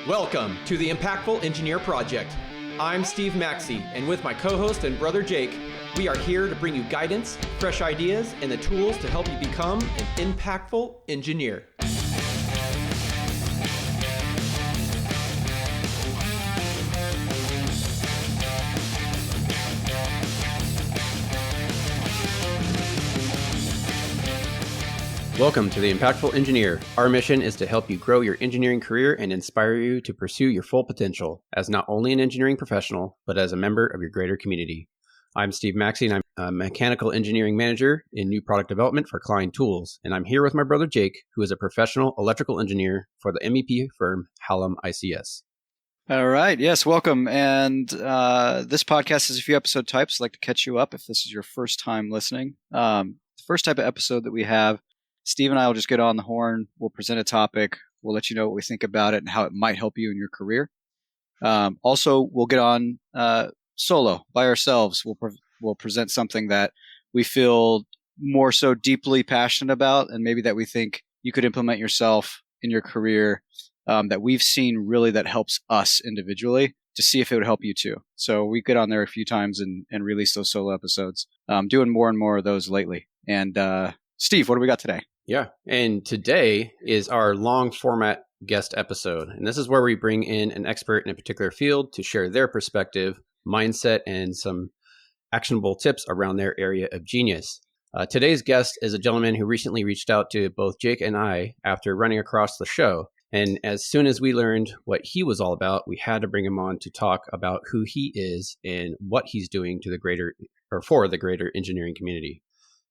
Welcome to the Impactful Engineer Project. I'm Steve Maxey, and with my co-host and brother Jake, we are here to bring you guidance, fresh ideas, and the tools to help you become an impactful engineer. Welcome to the Impactful Engineer. Our mission is to help you grow your engineering career and inspire you to pursue your full potential as not only an engineering professional, but as a member of your greater community. I'm Steve Maxey, and I'm a mechanical engineering manager in new product development for Klein Tools. And I'm here with my brother Jake, who is a professional electrical engineer for the MEP firm Hallam ICS. All right. Yes, welcome. And this podcast is a few episode types. I'd like to catch you up if this is your first time listening. The first type of episode that we have, Steve and I will just get on the horn. We'll present a topic. We'll let you know what we think about it and how it might help you in your career. Also, we'll get on solo by ourselves. We'll present something that we feel more so deeply passionate about, and maybe that we think you could implement yourself in your career, that we've seen really that helps us individually, to see if it would help you too. So we get on there a few times and release those solo episodes. Doing more and more of those lately. And Steve, what do we got today? Yeah, and today is our long format guest episode. And this is where we bring in an expert in a particular field to share their perspective, mindset, and some actionable tips around their area of genius. Today's guest is a gentleman who recently reached out to both Jake and I after running across the show. And as soon as we learned what he was all about, we had to bring him on to talk about who he is and what he's doing to the greater or for the greater engineering community.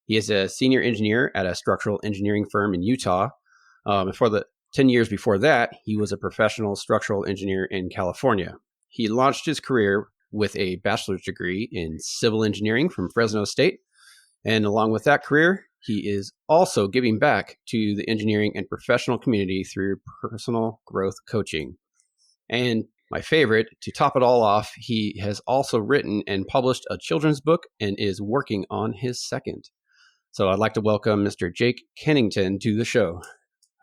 He is a senior engineer at a structural engineering firm in Utah. For the 10 years before that, he was a professional structural engineer in California. He launched his career with a bachelor's degree in civil engineering from Fresno State. And along with that career, he is also giving back to the engineering and professional community through personal growth coaching. And my favorite, to top it all off, he has also written and published a children's book and is working on his second. So I'd like to welcome Mr. Jake Kennington to the show.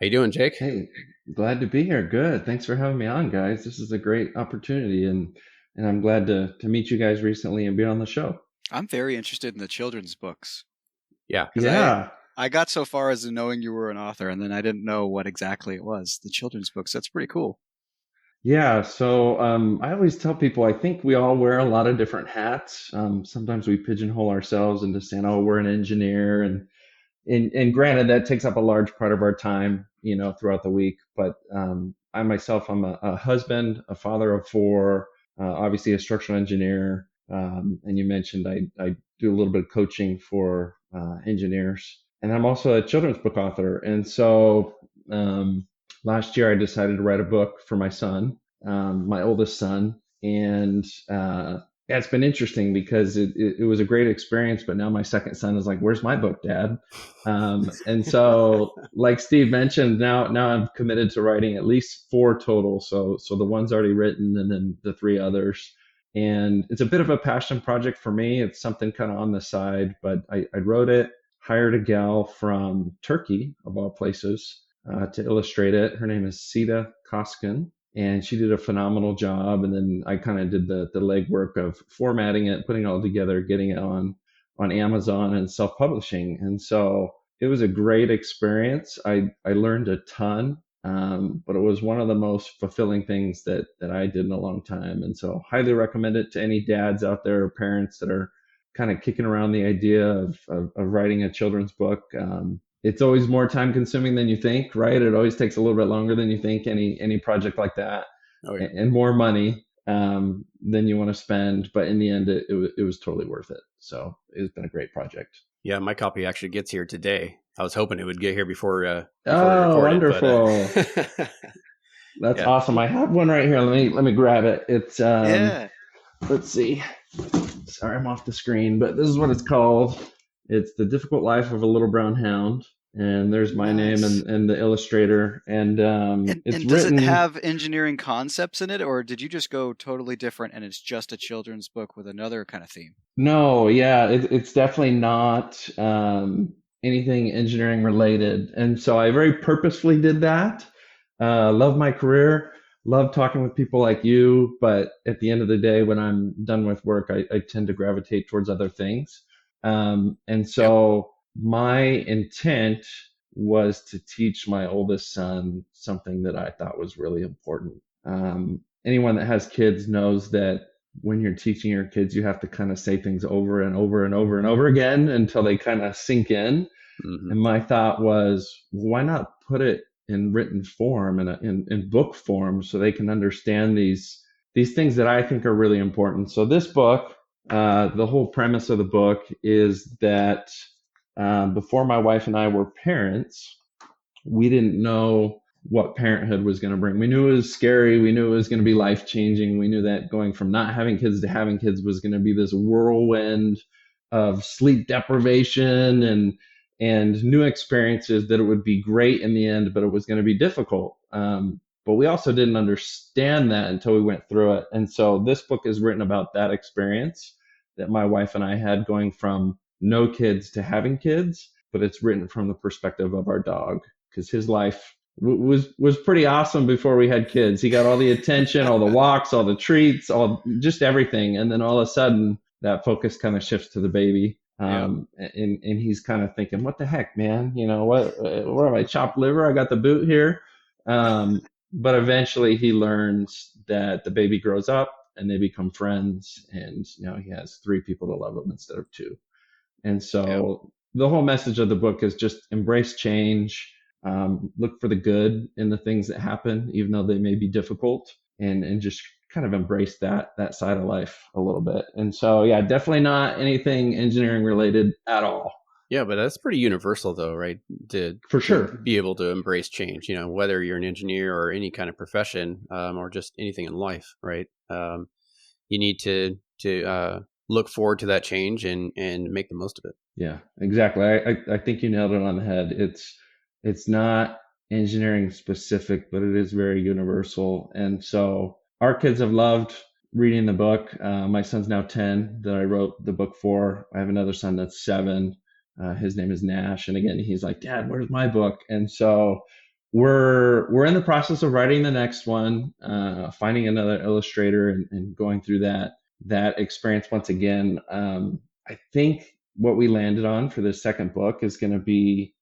How you doing, Jake? Hey, glad to be here. Good. Thanks for having me on, guys. This is a great opportunity, and I'm glad to meet you guys recently and be on the show. I'm very interested in the children's books. Yeah. I got so far as knowing you were an author, and then I didn't know what exactly it was. The children's books. That's pretty cool. Yeah. So I always tell people I think we all wear a lot of different hats. Sometimes we pigeonhole ourselves into saying, "Oh, we're an engineer," and granted that takes up a large part of our time, throughout the week. But I myself, I'm a husband, a father of four, obviously a structural engineer, and you mentioned I do a little bit of coaching for engineers, and I'm also a children's book author. And so last year I decided to write a book for my son, my oldest son, and it's been interesting because it was a great experience, but now my second son is like, "Where's my book, Dad?" And so, like Steve mentioned, now I'm committed to writing at least 4 total. So the one's already written, and then the 3 others. And it's a bit of a passion project for me. It's something kind of on the side, but I wrote it, hired a gal from Turkey, of all places, to illustrate it. Her name is Sita Koskin, and she did a phenomenal job. And then I kind of did the legwork of formatting it, putting it all together, getting it on Amazon and self-publishing. And so it was a great experience. I learned a ton, but it was one of the most fulfilling things that I did in a long time. And so highly recommend it to any dads out there or parents that are kind of kicking around the idea of writing a children's book. It's always more time consuming than you think, right? It always takes a little bit longer than you think, any project like that. Oh, yeah. And more money than you want to spend. But in the end, it was totally worth it. So it's been a great project. Yeah, my copy actually gets here today. I was hoping it would get here before we recorded, wonderful. But, that's awesome. I have one right here. Let me grab it. It's let's see. Sorry, I'm off the screen, but this is what it's called. It's The Difficult Life of a Little Brown Hound. And there's my name and the illustrator. And it's does written. It have engineering concepts in it, or did you just go totally different and it's just a children's book with another kind of theme? No, yeah, it's definitely not anything engineering related. And so I very purposefully did that. Love my career. love talking with people like you, but at the end of the day, when I'm done with work, I tend to gravitate towards other things. And Yep. so my intent was to teach my oldest son something that I thought was really important. Anyone that has kids knows that when you're teaching your kids, you have to kind of say things over and over and over and over again until they kind of sink in. Hmm. And my thought was, why not put it in written form and in book form so they can understand these things that I think are really important. So this book, the whole premise of the book is that before my wife and I were parents, we didn't know what parenthood was going to bring. We knew it was scary. We knew it was going to be life changing. We knew that going from not having kids to having kids was going to be this whirlwind of sleep deprivation and new experiences, that it would be great in the end, but it was going to be difficult. But we also didn't understand that until we went through it. And so this book is written about that experience that my wife and I had going from no kids to having kids, but it's written from the perspective of our dog, because his life was pretty awesome before we had kids. He got all the attention, all the walks, all the treats, all just everything, and then all of a sudden that focus kind of shifts to the baby. Yep. And he's kind of thinking, what the heck, man? You know, what am I, chopped liver? I got the boot here. But eventually he learns that the baby grows up and they become friends, and he has 3 people to love him instead of 2. And Yep. so the whole message of the book is just embrace change, look for the good in the things that happen, even though they may be difficult, and just kind of embrace that side of life a little bit. And so, yeah, definitely not anything engineering related at all. Yeah, but that's pretty universal, though, right? For To sure. be able to embrace change, whether you're an engineer or any kind of profession, or just anything in life, right? You need to look forward to that change and make the most of it. Yeah, exactly. I think you nailed it on the head. It's not engineering specific, but it is very universal. And so our kids have loved reading the book. My son's now 10 that I wrote the book for. I have another son that's 7. His name is Nash. And again, he's like, Dad, where's my book? And so we're in the process of writing the next one, finding another illustrator and going through that experience once again. I think what we landed on for the second book is going to be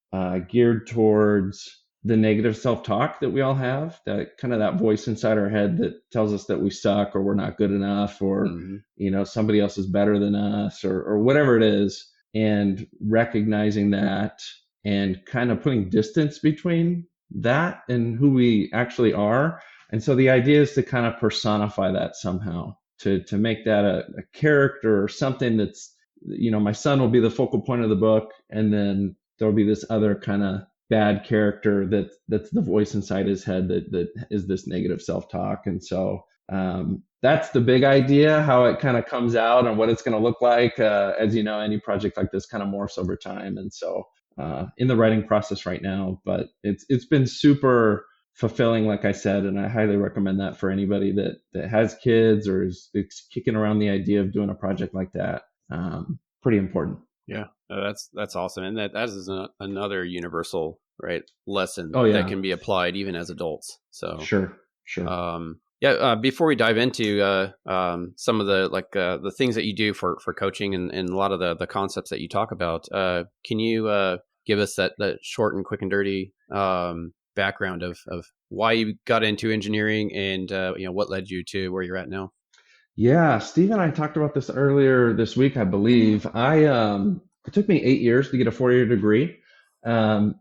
geared towards the negative self-talk that we all have, that kind of that voice inside our head that tells us that we suck or we're not good enough, or somebody else is better than us, or whatever it is, and recognizing that and kind of putting distance between that and who we actually are. And so the idea is to kind of personify that somehow, to make that a character or something that's, my son will be the focal point of the book, and then there'll be this other kind of bad character that's the voice inside his head that is this negative self-talk. And so that's the big idea, how it kind of comes out and what it's going to look like. As you know, any project like this kind of morphs over time. And so in the writing process right now, but it's been super fulfilling, like I said, and I highly recommend that for anybody that has kids or is kicking around the idea of doing a project like that. Pretty important. Yeah, that's awesome, and that is another universal, right, lesson Oh that yeah, can be applied even as adults. So sure. before we dive into some of the things that you do for coaching and a lot of the concepts that you talk about, can you give us that short and quick and dirty background of why you got into engineering and what led you to where you're at now? Yeah, Steve and I talked about this earlier this week, I believe. It took me 8 years to get a 4-year degree. I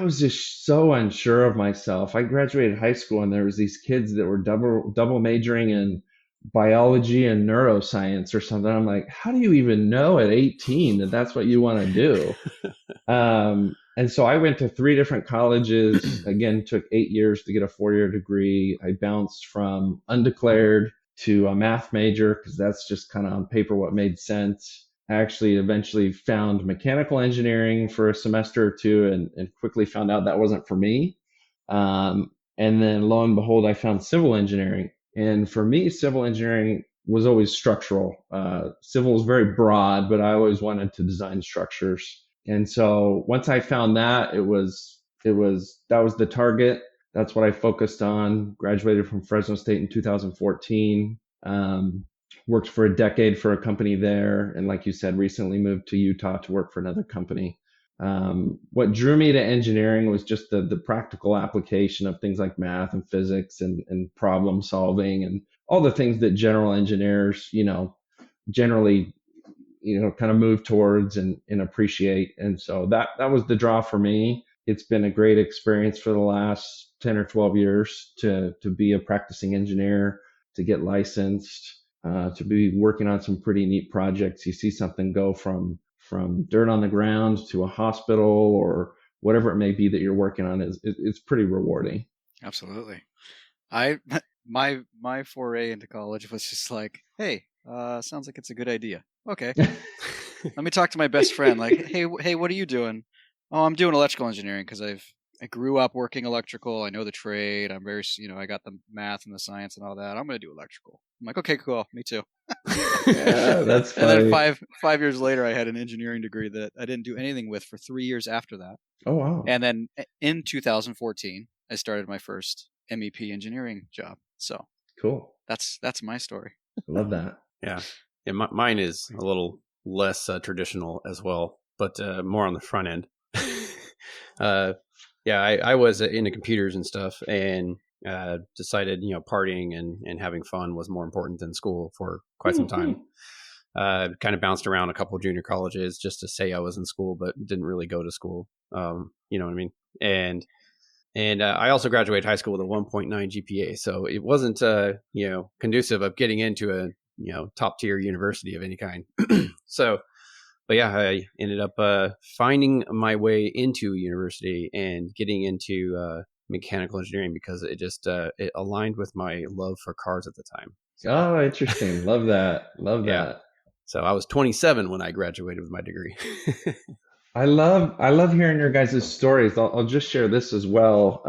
was just so unsure of myself. I graduated high school and there was these kids that were double majoring in biology and neuroscience or something. I'm like, how do you even know at 18 that that's what you want to do? And so I went to 3 different colleges. Again, took 8 years to get a 4-year degree. I bounced from undeclared to a math major because that's just kind of on paper what made sense. I actually eventually found mechanical engineering for a semester or 2 and quickly found out that wasn't for me. And then lo and behold, I found civil engineering. And for me, civil engineering was always structural. Civil is very broad, but I always wanted to design structures. And so once I found that, that was the target. That's what I focused on. Graduated from Fresno State in 2014. Worked for a decade for a company there. And like you said, recently moved to Utah to work for another company. What drew me to engineering was just the practical application of things like math and physics and problem solving and all the things that general engineers, generally, kind of move towards and appreciate. And so that was the draw for me. It's been a great experience for the last 10 or 12 years to be a practicing engineer, to get licensed, to be working on some pretty neat projects. You see something go from dirt on the ground to a hospital or whatever it may be that you're working on it's pretty rewarding. Absolutely. My foray into college was just like, hey, sounds like it's a good idea. Okay. Let me talk to my best friend. Like, hey, what are you doing? Oh, I'm doing electrical engineering because I grew up working electrical. I know the trade. I'm very, I got the math and the science and all that. I'm going to do electrical. I'm like, okay, cool. Me too. Yeah, that's funny. And then five years later, I had an engineering degree that I didn't do anything with for 3 years after that. Oh, wow. And then in 2014, I started my first MEP engineering job. So cool. That's my story. Love that. Yeah. Mine is a little less traditional as well, but more on the front end. I was into computers and stuff, and decided partying and having fun was more important than school for quite some time. Kind of bounced around a couple of junior colleges just to say I was in school, but didn't really go to school. You know what I mean? And I also graduated high school with a 1.9 GPA, so it wasn't conducive of getting into a top tier university of any kind. So, but yeah, I ended up finding my way into university and getting into mechanical engineering because it just it aligned with my love for cars at the time. So, oh, interesting. Love that. Love that. So I was 27 when I graduated with my degree. I love hearing your guys' stories. I'll just share this as well.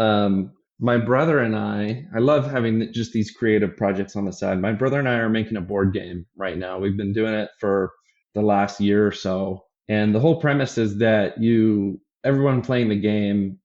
My brother and I love having just these creative projects on the side. My brother and I are making a board game right now. We've been doing it for the last year or so. And the whole premise is that everyone playing the game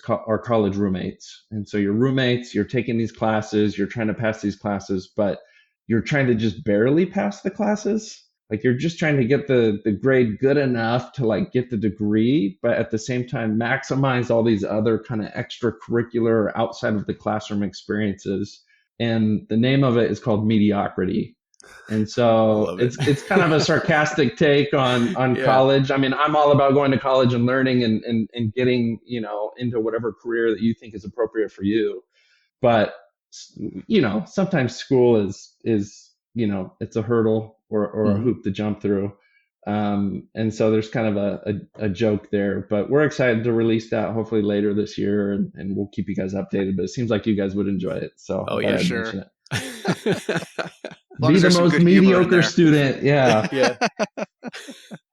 are college roommates. And so you're roommates, you're taking these classes, you're trying to pass these classes, but you're trying to just barely pass the classes. Like you're just trying to get the grade good enough to like get the degree, but at the same time maximize all these other kind of extracurricular outside of the classroom experiences. And the name of it is called mediocrity. And so it's kind of a sarcastic take on college. I mean, I'm all about going to college and learning and getting, into whatever career that you think is appropriate for you. But, sometimes school is, it's a hurdle or a hoop to jump through. And so there's kind of a joke there, but we're excited to release that hopefully later this year and we'll keep you guys updated, but it seems like you guys would enjoy it. So yeah, sure. Be the most mediocre student. Yeah. Yeah.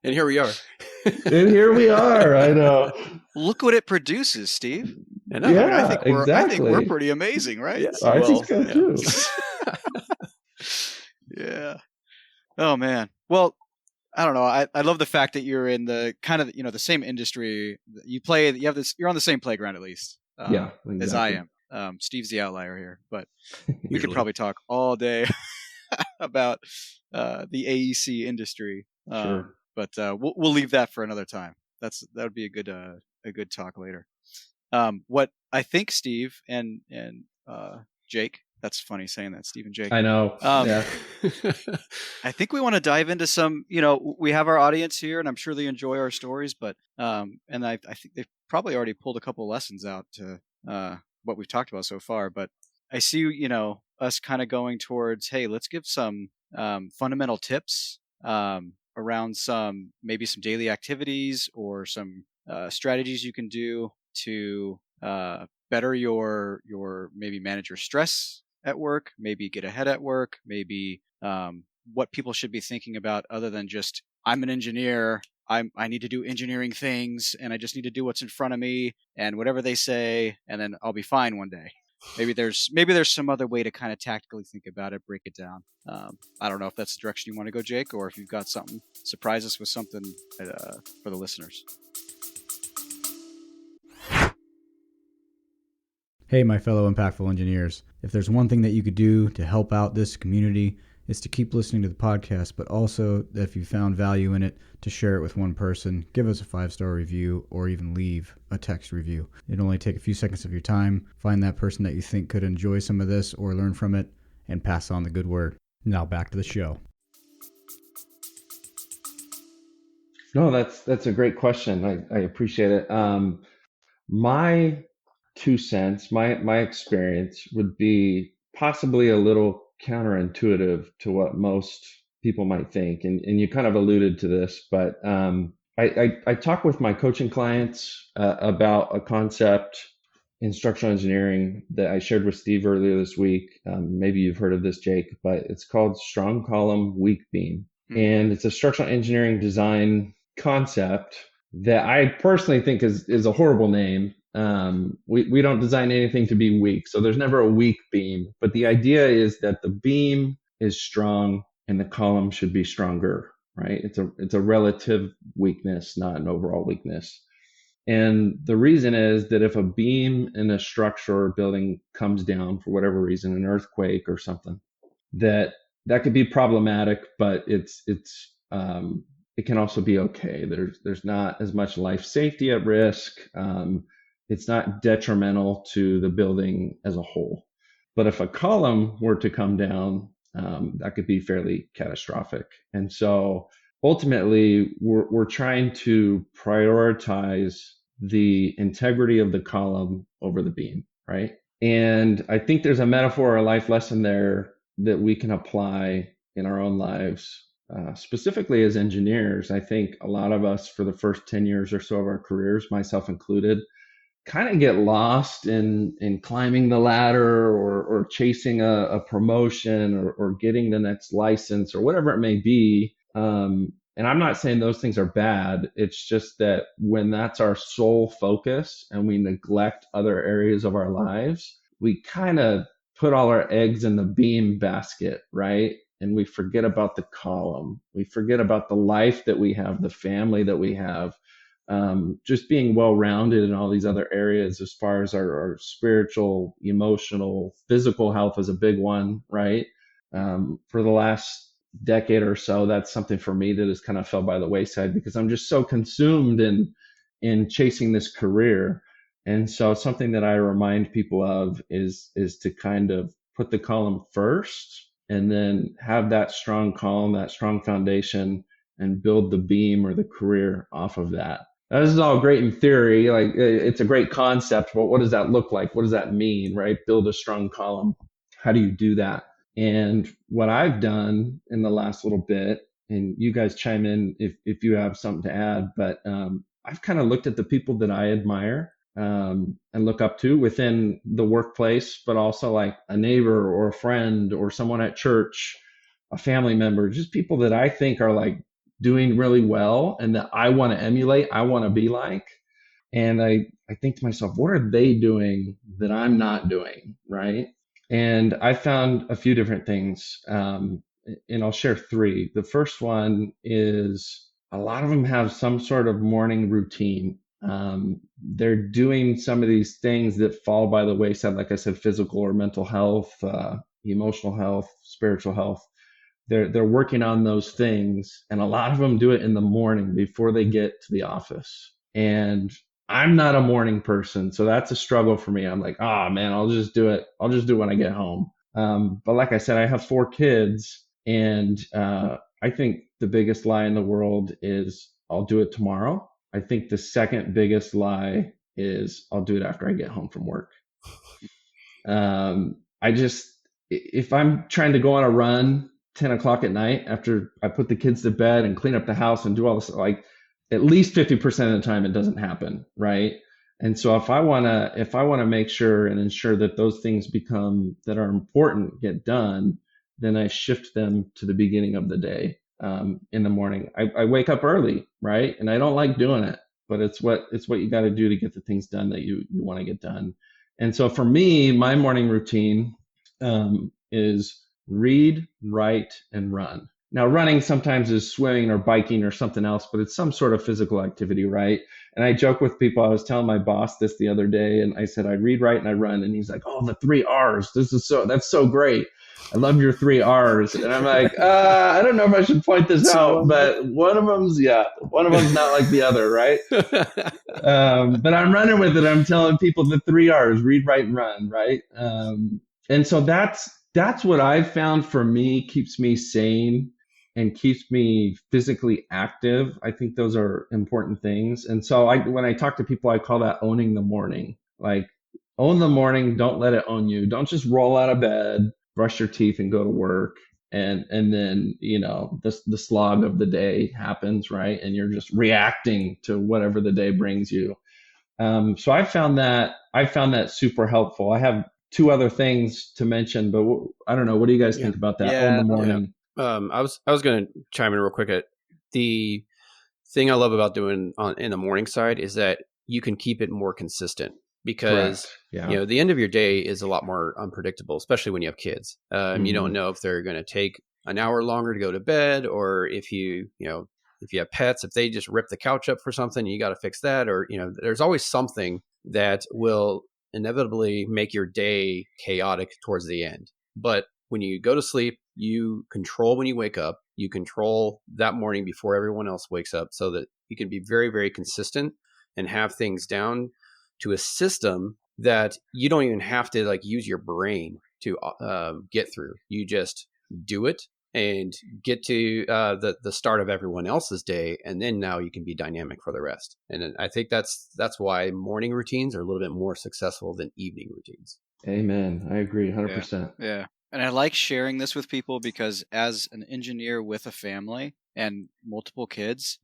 And here we are. I know. Look what it produces, Steve. I know. Yeah, I think we're pretty amazing, right? Yes, I think so too. Yeah. Oh man. Well, I don't know. I love the fact that you're in the kind of the same industry. You're on the same playground at least. Exactly. As I am. Steve's the outlier here, but we could probably talk all day about the AEC industry. Sure. But we'll leave that for another time. That would be a good talk later. What I think Steve and Jake. That's funny saying that, Steve and Jake. I know. Yeah. I think we want to dive into some. We have our audience here, and I'm sure they enjoy our stories. But and I think they've probably already pulled a couple lessons out to what we've talked about so far. But I see, us kind of going towards, hey, let's give some fundamental tips around maybe some daily activities or some strategies you can do to better your maybe manage your stress at work, maybe get ahead at work, maybe what people should be thinking about other than just, I'm an engineer, I need to do engineering things and I just need to do what's in front of me and whatever they say and then I'll be fine one day. Maybe there's some other way to kind of tactically think about it, break it down. I don't know if that's the direction you want to go, Jake, or if you've got something, surprise us with something for the listeners. Hey, my fellow impactful engineers. If there's one thing that you could do to help out this community, it's to keep listening to the podcast, but also if you found value in it, to share it with one person, give us a 5-star review, or even leave a text review. It'll only take a few seconds of your time. Find that person that you think could enjoy some of this or learn from it, and pass on the good word. Now back to the show. No, that's a great question. I appreciate it. My 2 cents, my experience would be possibly a little counterintuitive to what most people might think, and you kind of alluded to this, but I talk with my coaching clients about a concept in structural engineering that I shared with Steve earlier this week. Maybe you've heard of this, Jake, but it's called strong column, weak beam, and it's a structural engineering design concept that I personally think is a horrible name. We don't design anything to be weak, so there's never a weak beam. But the idea is that the beam is strong and the column should be stronger, right? It's a relative weakness, not an overall weakness. And the reason is that if a beam in a structure or building comes down for whatever reason, an earthquake or something, that could be problematic, but it can also be okay. There's not as much life safety at risk. It's not detrimental to the building as a whole. But if a column were to come down, that could be fairly catastrophic. And so ultimately, we're trying to prioritize the integrity of the column over the beam, right? And I think there's a metaphor or a life lesson there that we can apply in our own lives. Specifically as engineers, I think a lot of us for the first 10 years or so of our careers, myself included, kind of get lost in climbing the ladder or chasing a promotion or getting the next license or whatever it may be. And I'm not saying those things are bad. It's just that when that's our sole focus and we neglect other areas of our lives, we kind of put all our eggs in the beam basket, right? And we forget about the column. We forget about the life that we have, the family that we have, just being well-rounded in all these other areas as far as our spiritual, emotional, physical health is a big one, right? For the last decade or so, that's something for me that has kind of fell by the wayside because I'm just so consumed in chasing this career. And so something that I remind people of is to kind of put the column first and then have that strong column, that strong foundation, and build the beam or the career off of that. Now, this is all great in theory. Like it's a great concept, but what does that look like? What does that mean, right? Build a strong column. How do you do that? And what I've done in the last little bit, and you guys chime in if you have something to add, but I've kind of looked at the people that I admire and look up to within the workplace, but also like a neighbor or a friend or someone at church, a family member, just people that I think are like doing really well and that I want to emulate, I want to be like. And I think to myself, what are they doing that I'm not doing, right? And I found a few different things, and I'll share three. The first one is a lot of them have some sort of morning routine. They're doing some of these things that fall by the wayside, like I said, physical or mental health, emotional health, spiritual health. They're working on those things, and a lot of them do it in the morning before they get to the office. And I'm not a morning person, so that's a struggle for me. I'm like, oh man, I'll just do it. I'll just do it when I get home. But like I said, I have 4 kids, and I think the biggest lie in the world is I'll do it tomorrow. I think the second biggest lie is I'll do it after I get home from work. If I'm trying to go on a run 10 o'clock at night after I put the kids to bed and clean up the house and do all this, like at least 50% of the time it doesn't happen, right? And so if I want to make sure and ensure that those things that are important get done, then I shift them to the beginning of the day, in the morning. I wake up early, right? And I don't like doing it, but it's what you got to do to get the things done that you want to get done. And so for me, my morning routine is read, write, and run. Now, running sometimes is swimming or biking or something else, but it's some sort of physical activity, right? And I joke with people. I was telling my boss this the other day, and I said, I read, write, and I run. And he's like, oh, the 3 R's. That's so great. I love your 3 R's. And I'm like, I don't know if I should point this out, but one of them's not like the other, right? But I'm running with it. I'm telling people the 3 R's: read, write, and run, right? And so that's what I've found for me, keeps me sane and keeps me physically active. I think those are important things. And so when I talk to people, I call that owning the morning. Like, own the morning. Don't let it own you. Don't just roll out of bed, brush your teeth, and go to work. And then, the slog of the day happens, right? And you're just reacting to whatever the day brings you. So I found that super helpful. I have two other things to mention, but I don't know. What do you guys think about that? Own the morning. I was going to chime in real quick. At the thing I love about doing in the morning side is that you can keep it more consistent, because the end of your day is a lot more unpredictable, especially when you have kids. You don't know if they're going to take an hour longer to go to bed, or if you have pets, if they just rip the couch up for something, you got to fix that, or there's always something that will inevitably make your day chaotic towards the end. But when you go to sleep, you control when you wake up. You control that morning before everyone else wakes up, so that you can be very, very consistent and have things down to a system that you don't even have to use your brain to get through. You just do it and get to the start of everyone else's day, and then now you can be dynamic for the rest. And I think that's why morning routines are a little bit more successful than evening routines. Amen. I agree 100%. Yeah. And I like sharing this with people because as an engineer with a family and multiple kids,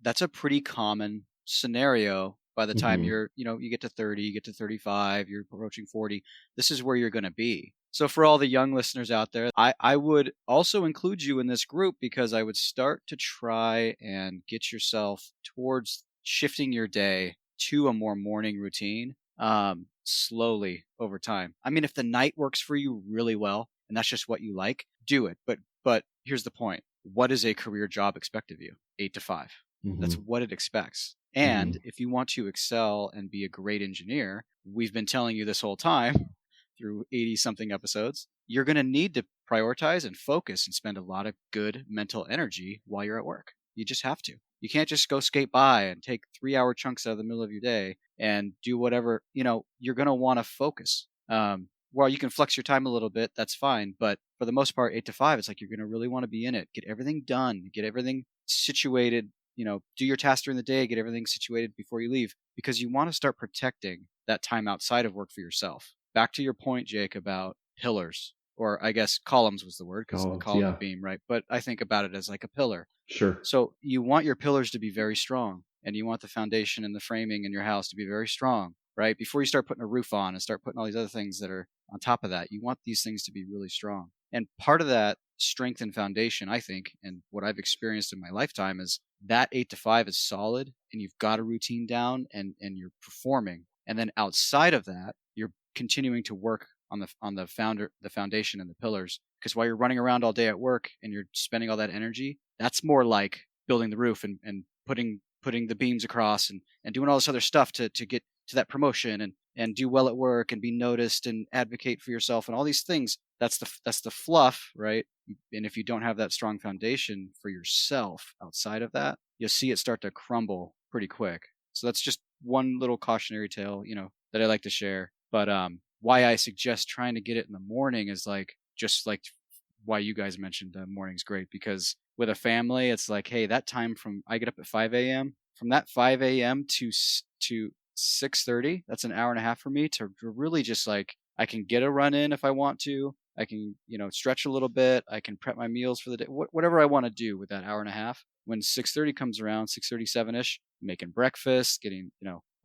that's a pretty common scenario. By the time you get to 30, you get to 35, you're approaching 40, this is where you're going to be. So for all the young listeners out there, I would also include you in this group, because I would start to try and get yourself towards shifting your day to a more morning routine slowly over time. I mean, if the night works for you really well and that's just what you like, do it. But here's the point. What does a career job expect of you? 8 to 5. That's what it expects. And if you want to excel and be a great engineer, we've been telling you this whole time through 80-something episodes, you're going to need to prioritize and focus and spend a lot of good mental energy while you're at work. You just have to. You can't just go skate by and take 3-hour chunks out of the middle of your day and do whatever. You're going to want to focus. Well, you can flex your time a little bit. That's fine. But for the most part, 8 to 5, it's like you're going to really want to be in it. Get everything done. Get everything situated. Do your tasks during the day, get everything situated before you leave, because you want to start protecting that time outside of work for yourself. Back to your point, Jake, about pillars, or I guess columns was the word, because column and beam, right? But I think about it as like a pillar. Sure. So you want your pillars to be very strong, and you want the foundation and the framing in your house to be very strong, right? Before you start putting a roof on and start putting all these other things that are on top of that, you want these things to be really strong. And part of that strength and foundation, I think, and what I've experienced in my lifetime, is that 8 to 5 is solid, and you've got a routine down, and you're performing. And then outside of that, you're continuing to work on the foundation and the pillars. Because while you're running around all day at work and you're spending all that energy, that's more like building the roof and putting the beams across and doing all this other stuff to get to that promotion and do well at work and be noticed and advocate for yourself and all these things. That's the fluff, right? And if you don't have that strong foundation for yourself outside of that, you'll see it start to crumble pretty quick. So that's just one little cautionary tale, that I like to share. But why I suggest trying to get it in the morning is just like why you guys mentioned the morning's great, because with a family, it's like, hey, that time from I get up at 5 a.m. from that 5 a.m. to 6:30, that's an hour and a half for me to really just I can get a run in if I want to. I can, stretch a little bit. I can prep my meals for the day, whatever I want to do with that hour and a half. When 6:30 comes around, 6:37-ish, making breakfast, getting,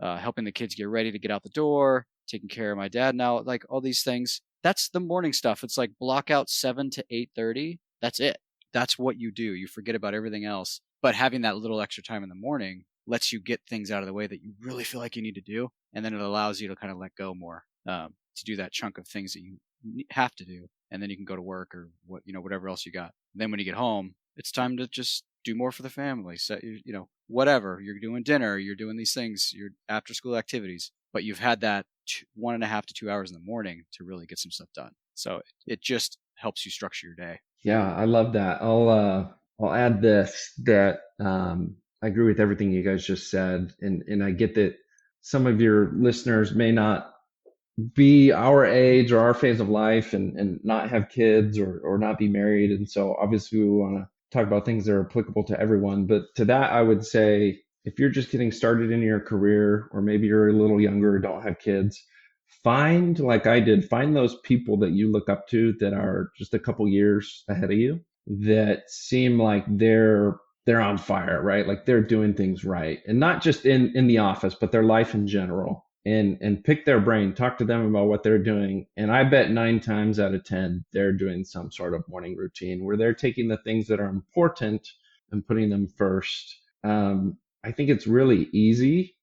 helping the kids get ready to get out the door, taking care of my dad now, all these things. That's the morning stuff. It's like block out 7 to 8:30. That's it. That's what you do. You forget about everything else. But having that little extra time in the morning lets you get things out of the way that you really feel like you need to do. And then it allows you to kind of let go more, to do that chunk of things that you have to do. And then you can go to work or whatever else you got. Then when you get home, it's time to just do more for the family. So, whatever, you're doing dinner, you're doing these things, your after school activities, but you've had that 1.5 to 2 hours in the morning to really get some stuff done. So it just helps you structure your day. Yeah, I love that. I'll add this, that I agree with everything you guys just said, and I get that some of your listeners may not be our age or our phase of life, and not have kids, or not be married, and so obviously we want to talk about things that are applicable to everyone. But to that, I would say, if you're just getting started in your career, or maybe you're a little younger, don't have kids, find, like I did, find those people that you look up to that are just a couple years ahead of you, that seem like they're on fire, right? Like they're doing things right, and not just in the office, but their life in general. And pick their brain, talk to them about what they're doing. And I bet 9 times out of 10, they're doing some sort of morning routine where they're taking the things that are important and putting them first. I think it's really easy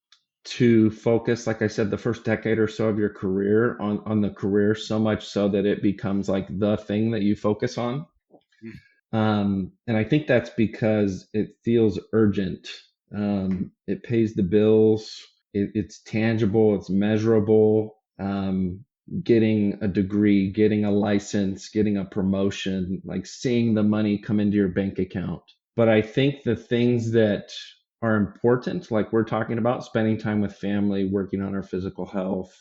to focus, like I said, the first decade or so of your career on the career, so much so that it becomes like the thing that you focus on. And I think that's because it feels urgent. It pays the bills. It's tangible. It's measurable. Getting a degree, getting a license, getting a promotion, like seeing the money come into your bank account. But I think the things that are important, like we're talking about, spending time with family, working on our physical health,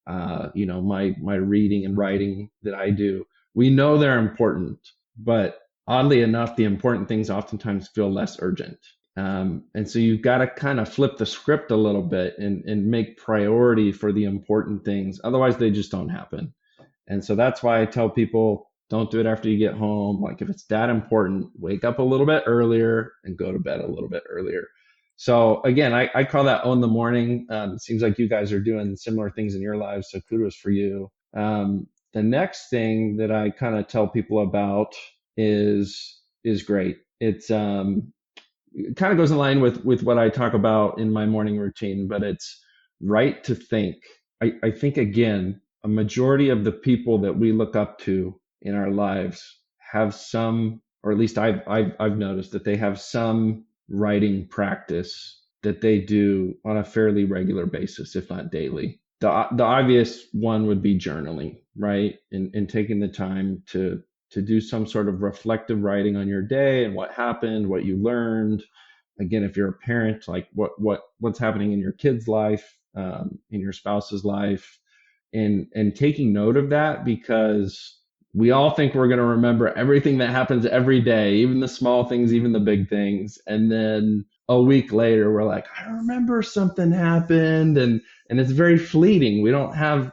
my reading and writing that I do, we know they're important, but oddly enough, the important things oftentimes feel less urgent. And so you've got to kind of flip the script a little bit and make priority for the important things. Otherwise, they just don't happen. And so that's why I tell people, don't do it after you get home. Like if it's that important, wake up a little bit earlier and go to bed a little bit earlier. So again, I call that own the morning. It seems like you guys are doing similar things in your lives, so kudos for you. The next thing that I kind of tell people about is great. It's it kind of goes in line with what I talk about in my morning routine, but it's right to think. I think, again, a majority of the people that we look up to in our lives have some, or at least I've noticed that they have some writing practice that they do on a fairly regular basis, if not daily. The obvious one would be journaling, right? And taking the time to do some sort of reflective writing on your day and what happened, what you learned. Again, if you're a parent, like what's happening in your kid's life, in your spouse's life, and taking note of that, because we all think we're going to remember everything that happens every day, even the small things, even the big things. And then a week later, we're like, I remember something happened, and it's very fleeting. We don't have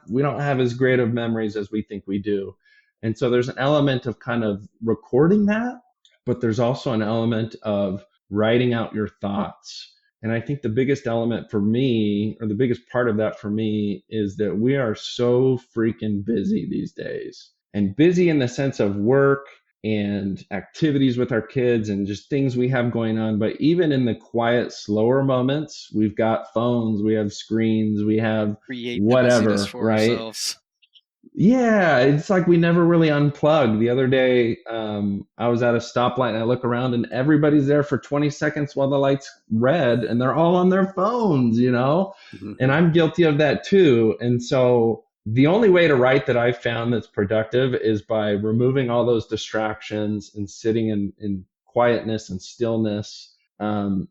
as great of memories as we think we do. And so there's an element of kind of recording that, but there's also an element of writing out your thoughts. And I think the biggest element for me, or the biggest part of that for me, is that we are so freaking busy these days. And busy in the sense of work and activities with our kids and just things we have going on. But even in the quiet, slower moments, we've got phones, we have screens, we have Create whatever, for right? ourselves. Yeah, it's like we never really unplug. The other day, I was at a stoplight and I look around and everybody's there for 20 seconds while the light's red and they're all on their phones, And I'm guilty of that too. And so the only way to write that I've found that's productive is by removing all those distractions and sitting in quietness and stillness.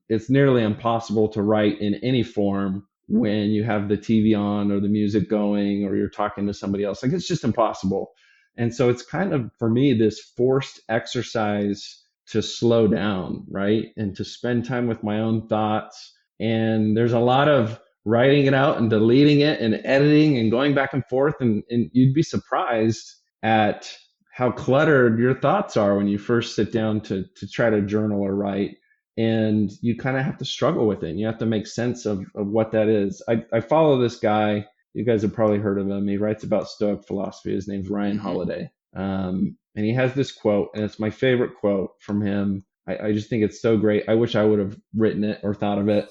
It's nearly impossible to write in any form when you have the TV on or the music going or you're talking to somebody else. Like, it's just impossible. And so it's kind of, for me, this forced exercise to slow down, right? And to spend time with my own thoughts. And there's a lot of writing it out and deleting it and editing and going back and forth. And you'd be surprised at how cluttered your thoughts are when you first sit down to try to journal or write. And you kind of have to struggle with it. And you have to make sense of what that is. I follow this guy. You guys have probably heard of him. He writes about Stoic philosophy. His name's Ryan Holiday. And he has this quote, and it's my favorite quote from him. I just think it's so great. I wish I would have written it or thought of it.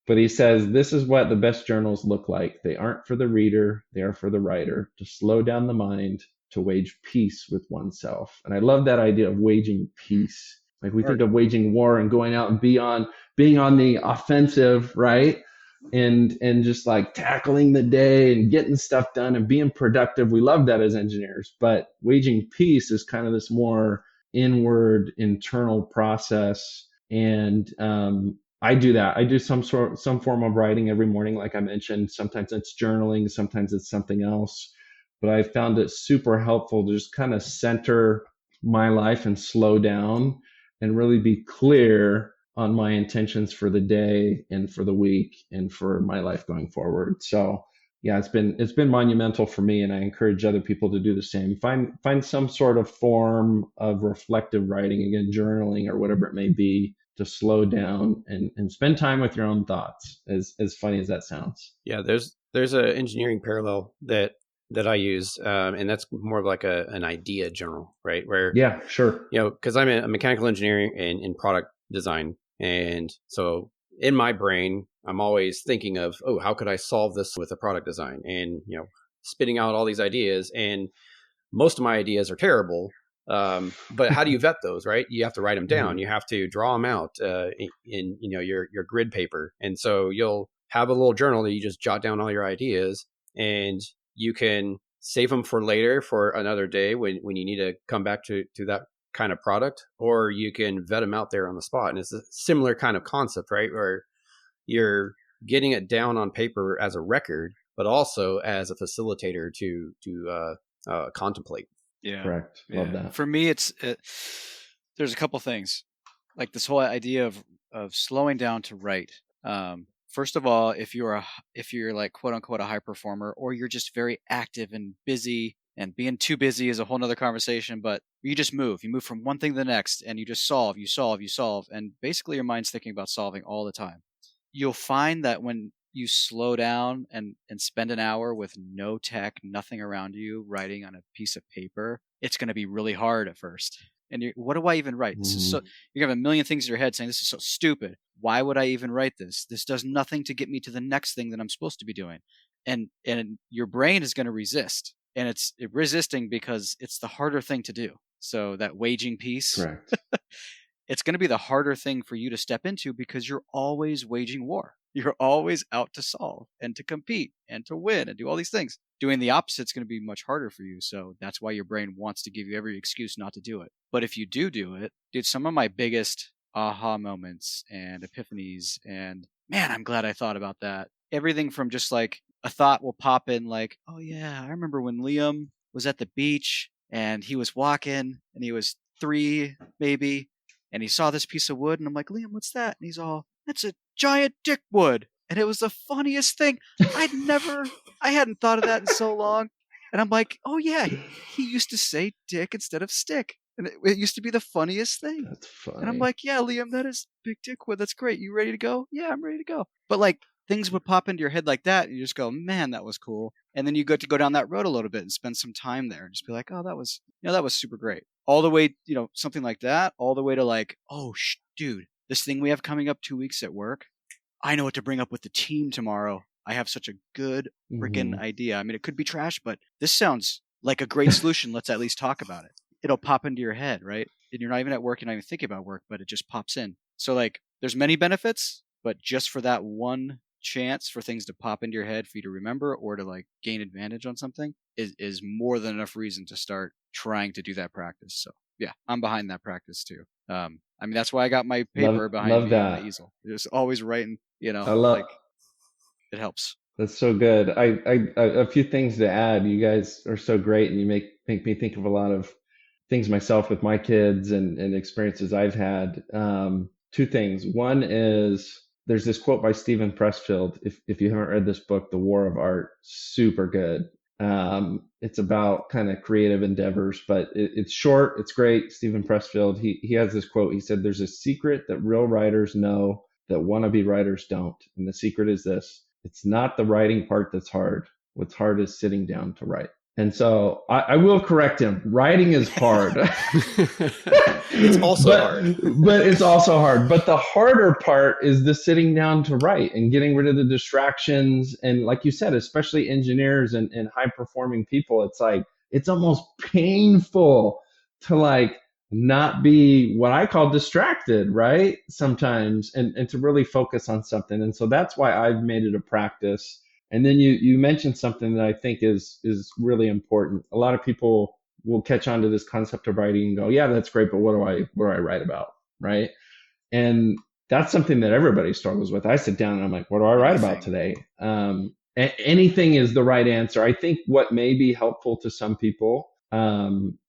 But he says, this is what the best journals look like. They aren't for the reader. They are for the writer, to slow down the mind, to wage peace with oneself. And I love that idea of waging peace. Like we think of waging war and going out and being on the offensive, right? And just like tackling the day and getting stuff done and being productive. We love that as engineers, but waging peace is kind of this more inward internal process. And I do that. I do some form of writing every morning, like I mentioned. Sometimes it's journaling, sometimes it's something else. But I found it super helpful to just kind of center my life and slow down and really be clear on my intentions for the day and for the week and for my life going forward. So yeah, it's been monumental for me, and I encourage other people to do the same. Find some sort of form of reflective writing, again, journaling or whatever it may be, to slow down and spend time with your own thoughts, as funny as that sounds. Yeah, there's an engineering parallel that I use, and that's more of like an idea journal, right? Where, yeah, sure, because I'm a mechanical engineering and in product design, and so in my brain, I'm always thinking of, oh, how could I solve this with a product design, and spitting out all these ideas, and most of my ideas are terrible. But how do you vet those, right? You have to write them down. You have to draw them out in your grid paper. And so you'll have a little journal that you just jot down all your ideas, and you can save them for later, for another day when you need to come back to that kind of product, or you can vet them out there on the spot. And it's a similar kind of concept, right? Where you're getting it down on paper as a record, but also as a facilitator to contemplate. Yeah. Correct. Love that. For me, there's a couple things, like this whole idea of slowing down to write. First of all, if you're like quote unquote a high performer, or you're just very active and busy, and being too busy is a whole nother conversation, but you just move from one thing to the next, and you just solve, and basically your mind's thinking about solving all the time. You'll find that when you slow down and spend an hour with no tech, nothing around you, writing on a piece of paper, it's going to be really hard at first. And what do I even write? This is so, you're going to have a million things in your head saying, this is so stupid. Why would I even write this? This does nothing to get me to the next thing that I'm supposed to be doing. And your brain is going to resist. And it's resisting because it's the harder thing to do. So that waging peace, correct. It's going to be the harder thing for you to step into, because you're always waging war. You're always out to solve and to compete and to win and do all these things. Doing the opposite is going to be much harder for you. So that's why your brain wants to give you every excuse not to do it. But if you do it, dude, some of my biggest aha moments and epiphanies, and man, I'm glad I thought about that. Everything from just like a thought will pop in like, oh yeah, I remember when Liam was at the beach and he was walking and he was 3 maybe, and he saw this piece of wood, and I'm like, Liam, what's that? And he's all, that's a giant dick wood. And it was the funniest thing. I hadn't thought of that in so long. And I'm like, oh yeah, he used to say dick instead of stick. And it used to be the funniest thing. That's funny. And I'm like, yeah, Liam, that is big dick wood. That's great. You ready to go? Yeah, I'm ready to go. But like, things would pop into your head like that, and you just go, man, that was cool. And then you get to go down that road a little bit and spend some time there and just be like, oh, that was super great. All the way, something like that, all the way to like, oh, dude, this thing we have coming up 2 weeks at work, I know what to bring up with the team tomorrow. I have such a good freaking idea. I mean, it could be trash, but this sounds like a great solution. Let's at least talk about it. It'll pop into your head, right? And you're not even at work, you're not even thinking about work, but it just pops in. So like, there's many benefits, but just for that one chance for things to pop into your head for you to remember or to like gain advantage on something is more than enough reason to start trying to do that practice. So yeah, I'm behind that practice too. I mean, that's why I got my paper behind me on the easel. Just always writing, like it helps. That's so good. I a few things to add. You guys are so great, and you make me think of a lot of things myself with my kids and experiences I've had. 2 things. One is, there's this quote by Stephen Pressfield. If you haven't read this book, The War of Art, super good. It's about kind of creative endeavors, but it's short. It's great. Stephen Pressfield, he has this quote. He said, there's a secret that real writers know that wannabe writers don't. And the secret is this: it's not the writing part that's hard. What's hard is sitting down to write. And so I will correct him. Writing is hard. It's also hard. But it's also hard. But the harder part is the sitting down to write and getting rid of the distractions. And like you said, especially engineers and high performing people, it's like, it's almost painful to like not be what I call distracted, right? Sometimes, and to really focus on something. And so that's why I've made it a practice. And then you mentioned something that I think is really important. A lot of people will catch on to this concept of writing and go, yeah, that's great, but what do I write about? Right. And that's something that everybody struggles with. I sit down and I'm like, what do I write about today? Anything is the right answer. I think what may be helpful to some people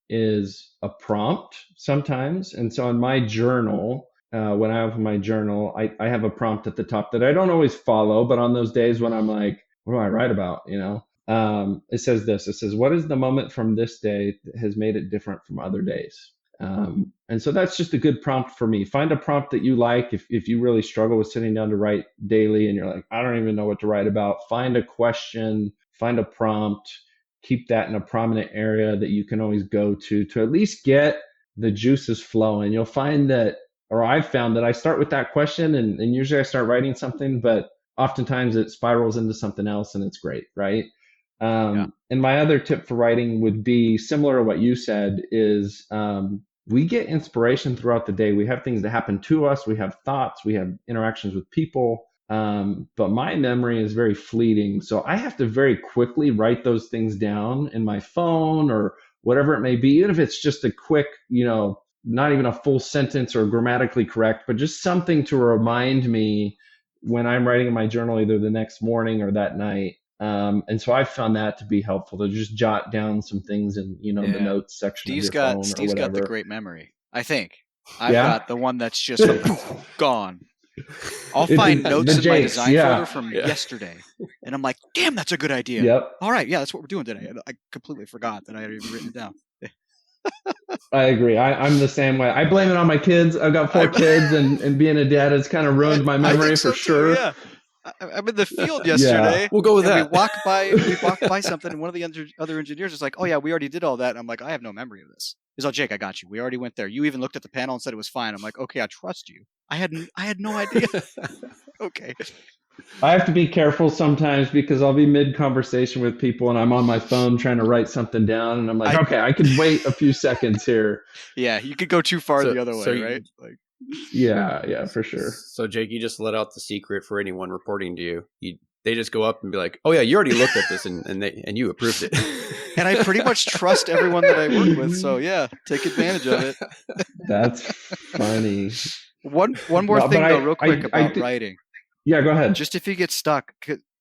is a prompt sometimes. And so in my journal, when I open my journal, I have a prompt at the top that I don't always follow, but on those days when I'm like, what do I write about? It says this. It says, what is the moment from this day that has made it different from other days? And so that's just a good prompt for me. Find a prompt that you like. If you really struggle with sitting down to write daily and you're like, I don't even know what to write about, find a question, find a prompt, keep that in a prominent area that you can always go to at least get the juices flowing. You'll find that, or I've found that I start with that question and usually I start writing something, but oftentimes it spirals into something else and it's great, right? And my other tip for writing would be similar to what you said is we get inspiration throughout the day. We have things that happen to us. We have thoughts. We have interactions with people. But my memory is very fleeting. So I have to very quickly write those things down in my phone or whatever it may be, even if it's just a quick, not even a full sentence or grammatically correct, but just something to remind me when I'm writing in my journal, either the next morning or that night. And so I found that to be helpful to just jot down some things in, the notes section of your phone or whatever. Steve's got the great memory, I think. I've got the one that's just gone. I'll find notes in my design folder from yesterday. And I'm like, damn, that's a good idea. Yep. All right, that's what we're doing today. I completely forgot that I had even written it down. I agree. I'm the same way. I blame it on my kids. I've got 4 kids, and being a dad has kind of ruined my memory for sure. Yeah. I'm in the field yesterday. We'll go with that. We walked by something, and one of the other engineers is like, "Oh yeah, we already did all that." And I'm like, "I have no memory of this." He's like, "Jake, I got you. We already went there. You even looked at the panel and said it was fine." I'm like, "Okay, I trust you." I had no idea. Okay. I have to be careful sometimes because I'll be mid conversation with people and I'm on my phone trying to write something down, and I'm like, okay, I could wait a few seconds here. Yeah, you could go too far the other way, right? Like. Yeah, for sure. So Jake, you just let out the secret for anyone reporting to you. They just go up and be like, "Oh yeah, you already looked at this and you approved it." And I pretty much trust everyone that I work with. So yeah, take advantage of it. That's funny. One more thing though, real quick about writing. Yeah, go ahead. Just if you get stuck,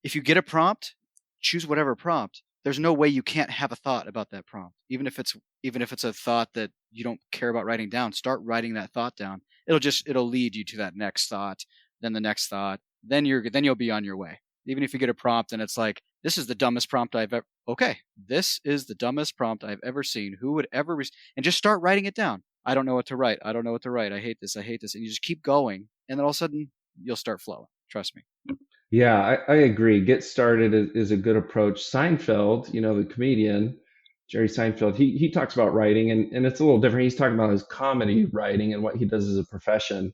if you get a prompt, choose whatever prompt. There's no way you can't have a thought about that prompt, even if it's a thought that you don't care about writing down. Start writing that thought down. It'll lead you to that next thought, then the next thought, then you'll be on your way. Even if you get a prompt and it's like, this is the dumbest prompt I've ever. Okay, this is the dumbest prompt I've ever seen. Who would ever? And just start writing it down. I don't know what to write. I don't know what to write. I hate this. And you just keep going, and then all of a sudden you'll start flowing. Trust me. Yeah, I agree. Get started is a good approach. Seinfeld, the comedian, Jerry Seinfeld, he talks about writing, and it's a little different. He's talking about his comedy writing and what he does as a profession.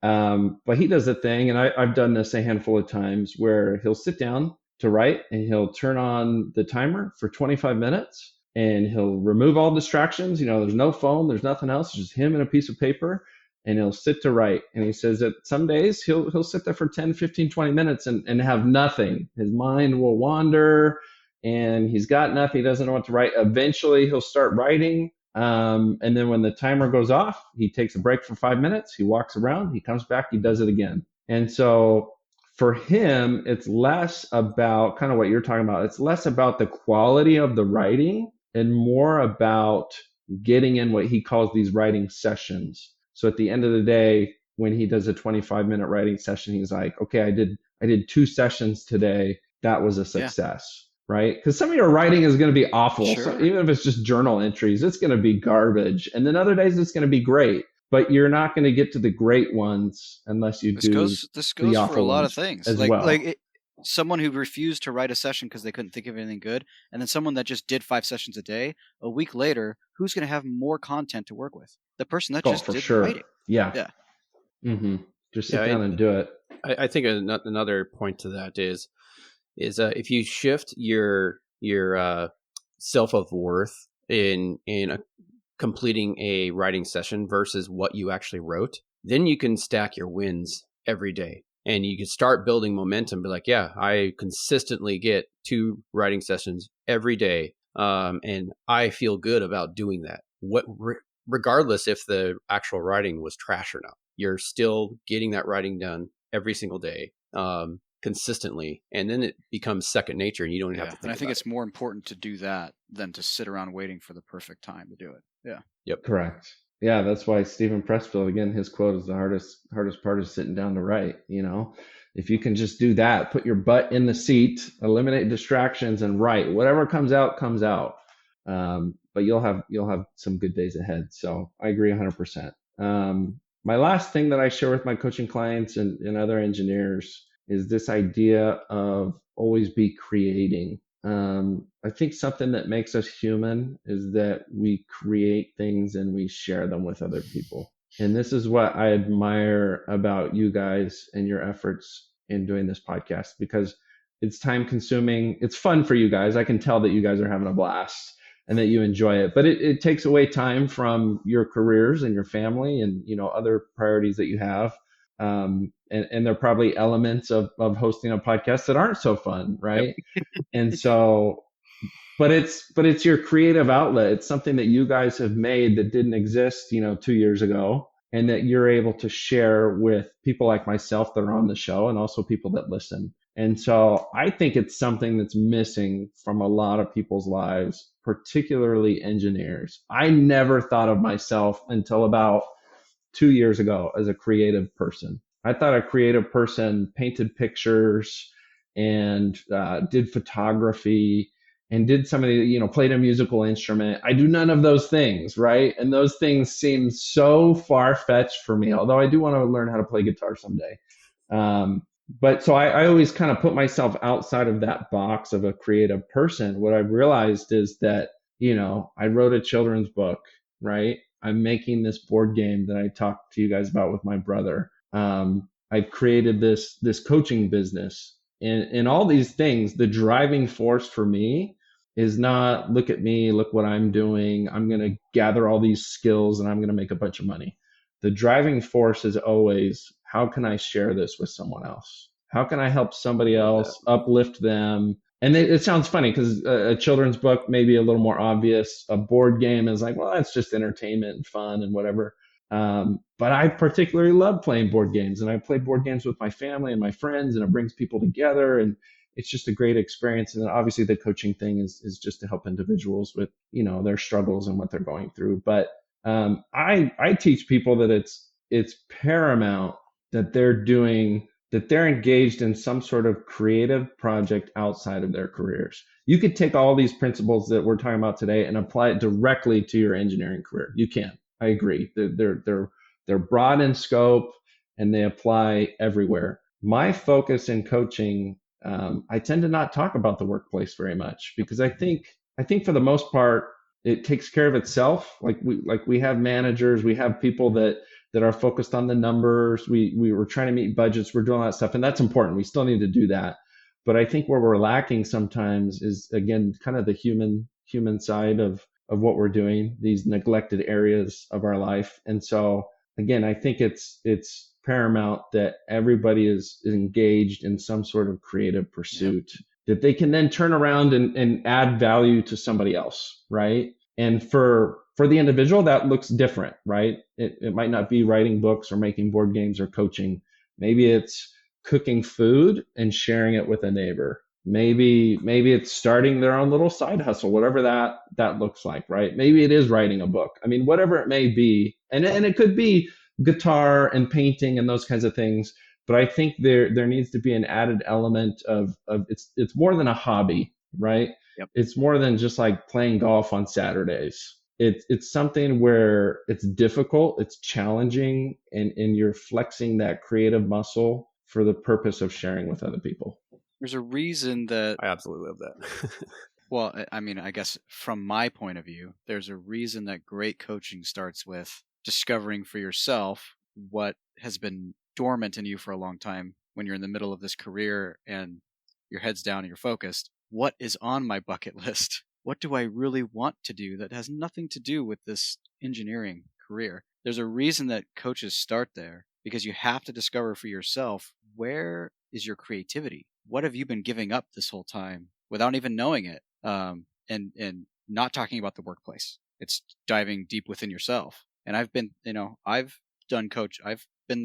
But he does a thing, and I've done this a handful of times, where he'll sit down to write and he'll turn on the timer for 25 minutes and he'll remove all distractions. There's no phone, there's nothing else, it's just him and a piece of paper. And he'll sit to write. And he says that some days he'll sit there for 10, 15, 20 minutes and have nothing. His mind will wander and he's got nothing. He doesn't know what to write. Eventually he'll start writing. And then when the timer goes off, he takes a break for 5 minutes. He walks around, he comes back, he does it again. And so for him, it's less about kind of what you're talking about. It's less about the quality of the writing and more about getting in what he calls these writing sessions. So at the end of the day, when he does a 25-minute writing session, he's like, okay, I did 2 sessions today. That was a success, right? Because some of your writing is going to be awful. Sure. So even if it's just journal entries, it's going to be garbage. And then other days it's going to be great. But you're not going to get to the great ones unless you do this goes for a lot of things. As someone who refused to write a session because they couldn't think of anything good, and then someone that just did 5 sessions a day, a week later, who's going to have more content to work with? The person that just did writing. Yeah. Mm-hmm. Just sit down and do it. I think another point to that is if you shift your self of worth in a completing a writing session versus what you actually wrote, then you can stack your wins every day. And you can start building momentum. Be like, yeah, I consistently get 2 writing sessions every day. And I feel good about doing that. Regardless if the actual writing was trash or not, you're still getting that writing done every single day, consistently. And then it becomes second nature and you don't even have to think and I think about it's more important to do that than to sit around waiting for the perfect time to do it. Yeah. Yep. Correct. Yeah, that's why Stephen Pressfield, again, his quote is the hardest part is sitting down to write. If you can just do that, put your butt in the seat, eliminate distractions, and write. Whatever comes out, comes out. But you'll have some good days ahead. So I agree 100%. My last thing that I share with my coaching clients and other engineers is this idea of always be creating. I think something that makes us human is that we create things and we share them with other people. And this is what I admire about you guys and your efforts in doing this podcast, because it's time consuming. It's fun for you guys. I can tell that you guys are having a blast and that you enjoy it, but it takes away time from your careers and your family and, other priorities that you have. And there are probably elements of hosting a podcast that aren't so fun, right? Yep. And so, but it's your creative outlet. It's something that you guys have made that didn't exist, 2 years ago, and that you're able to share with people like myself that are on the show and also people that listen. And so I think it's something that's missing from a lot of people's lives, particularly engineers. I never thought of myself until about 2 years ago as a creative person. I thought a creative person painted pictures and did photography and did some of the, played a musical instrument. I do none of those things, right? And those things seem so far-fetched for me, although I do want to learn how to play guitar someday. But so I always kind of put myself outside of that box of a creative person. What I've realized is that, I wrote a children's book, right? I'm making this board game that I talked to you guys about with my brother. I've created this coaching business, and all these things. The driving force for me is not look at me, look what I'm doing. I'm going to gather all these skills and I'm going to make a bunch of money. The driving force is always, how can I share this with someone else? How can I help somebody else, uplift them? And it sounds funny because a children's book may be a little more obvious. A board game is like, well, that's just entertainment and fun and whatever. But I particularly love playing board games, and I play board games with my family and my friends, and it brings people together, and it's just a great experience. And then obviously the coaching thing is just to help individuals with, their struggles and what they're going through. But I teach people that it's paramount that they're engaged in some sort of creative project outside of their careers. You could take all these principles that we're talking about today and apply it directly to your engineering career. You can. I agree. They're broad in scope and they apply everywhere. My focus in coaching, I tend to not talk about the workplace very much because I think for the most part it takes care of itself. Like we have managers, we have people that are focused on the numbers. We were trying to meet budgets. We're doing all that stuff, and that's important. We still need to do that. But I think where we're lacking sometimes is, again, kind of the human side of what we're doing, these neglected areas of our life. And so, again, I think it's paramount that everybody is engaged in some sort of creative pursuit that they can then turn around and add value to somebody else, right? And for the individual, that looks different, right? It might not be writing books or making board games or coaching. Maybe it's cooking food and sharing it with a neighbor. Maybe it's starting their own little side hustle, whatever that looks like, right? Maybe it is writing a book. I mean, whatever it may be. And it could be guitar and painting and those kinds of things. But I think there needs to be an added element of it's more than a hobby, right? Yep. It's more than just like playing golf on Saturdays. It's something where it's difficult, it's challenging, and you're flexing that creative muscle for the purpose of sharing with other people. There's a reason that I absolutely love that. Well, I mean, I guess from my point of view, there's a reason that great coaching starts with discovering for yourself what has been dormant in you for a long time when you're in the middle of this career and your head's down and you're focused. What is on my bucket list? what do I really want to do that has nothing to do with this engineering career? There's a reason that coaches start there, because you have to discover for yourself, where is your creativity? What have you been giving up this whole time without even knowing it? And not talking about the workplace. It's diving deep within yourself. And I've been the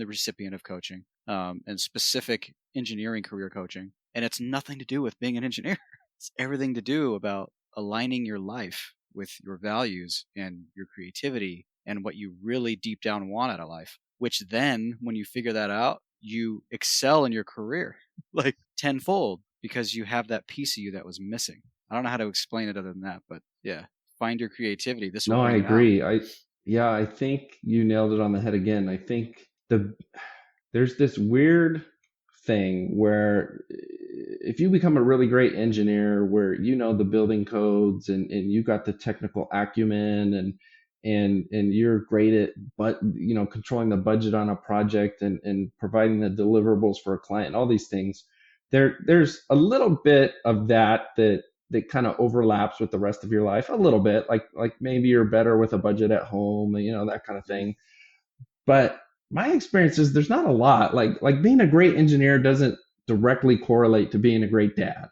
recipient of coaching, and specific engineering career coaching. And it's nothing to do with being an engineer. It's everything to do about aligning your life with your values and your creativity and what you really deep down want out of life, which then when you figure that out, you excel in your career like tenfold, because you have that piece of you that was missing. I don't know how to explain it other than that, but yeah, find your creativity. This will No, I bring it out. agree. I think you nailed it on the head again. I think there's this weird thing where if you become a really great engineer, where you know the building codes and you got the technical acumen and you're great at controlling the budget on a project and providing the deliverables for a client, all these things, there's a little bit of that kind of overlaps with the rest of your life a little bit, like maybe you're better with a budget at home, that kind of thing. But my experience is there's not a lot, like being a great engineer doesn't directly correlate to being a great dad,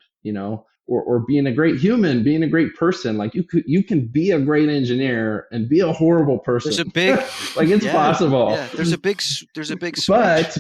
or being a great human, being a great person. Like you can be a great engineer and be a horrible person. There's a big like it's possible. Yeah, there's a big switch. But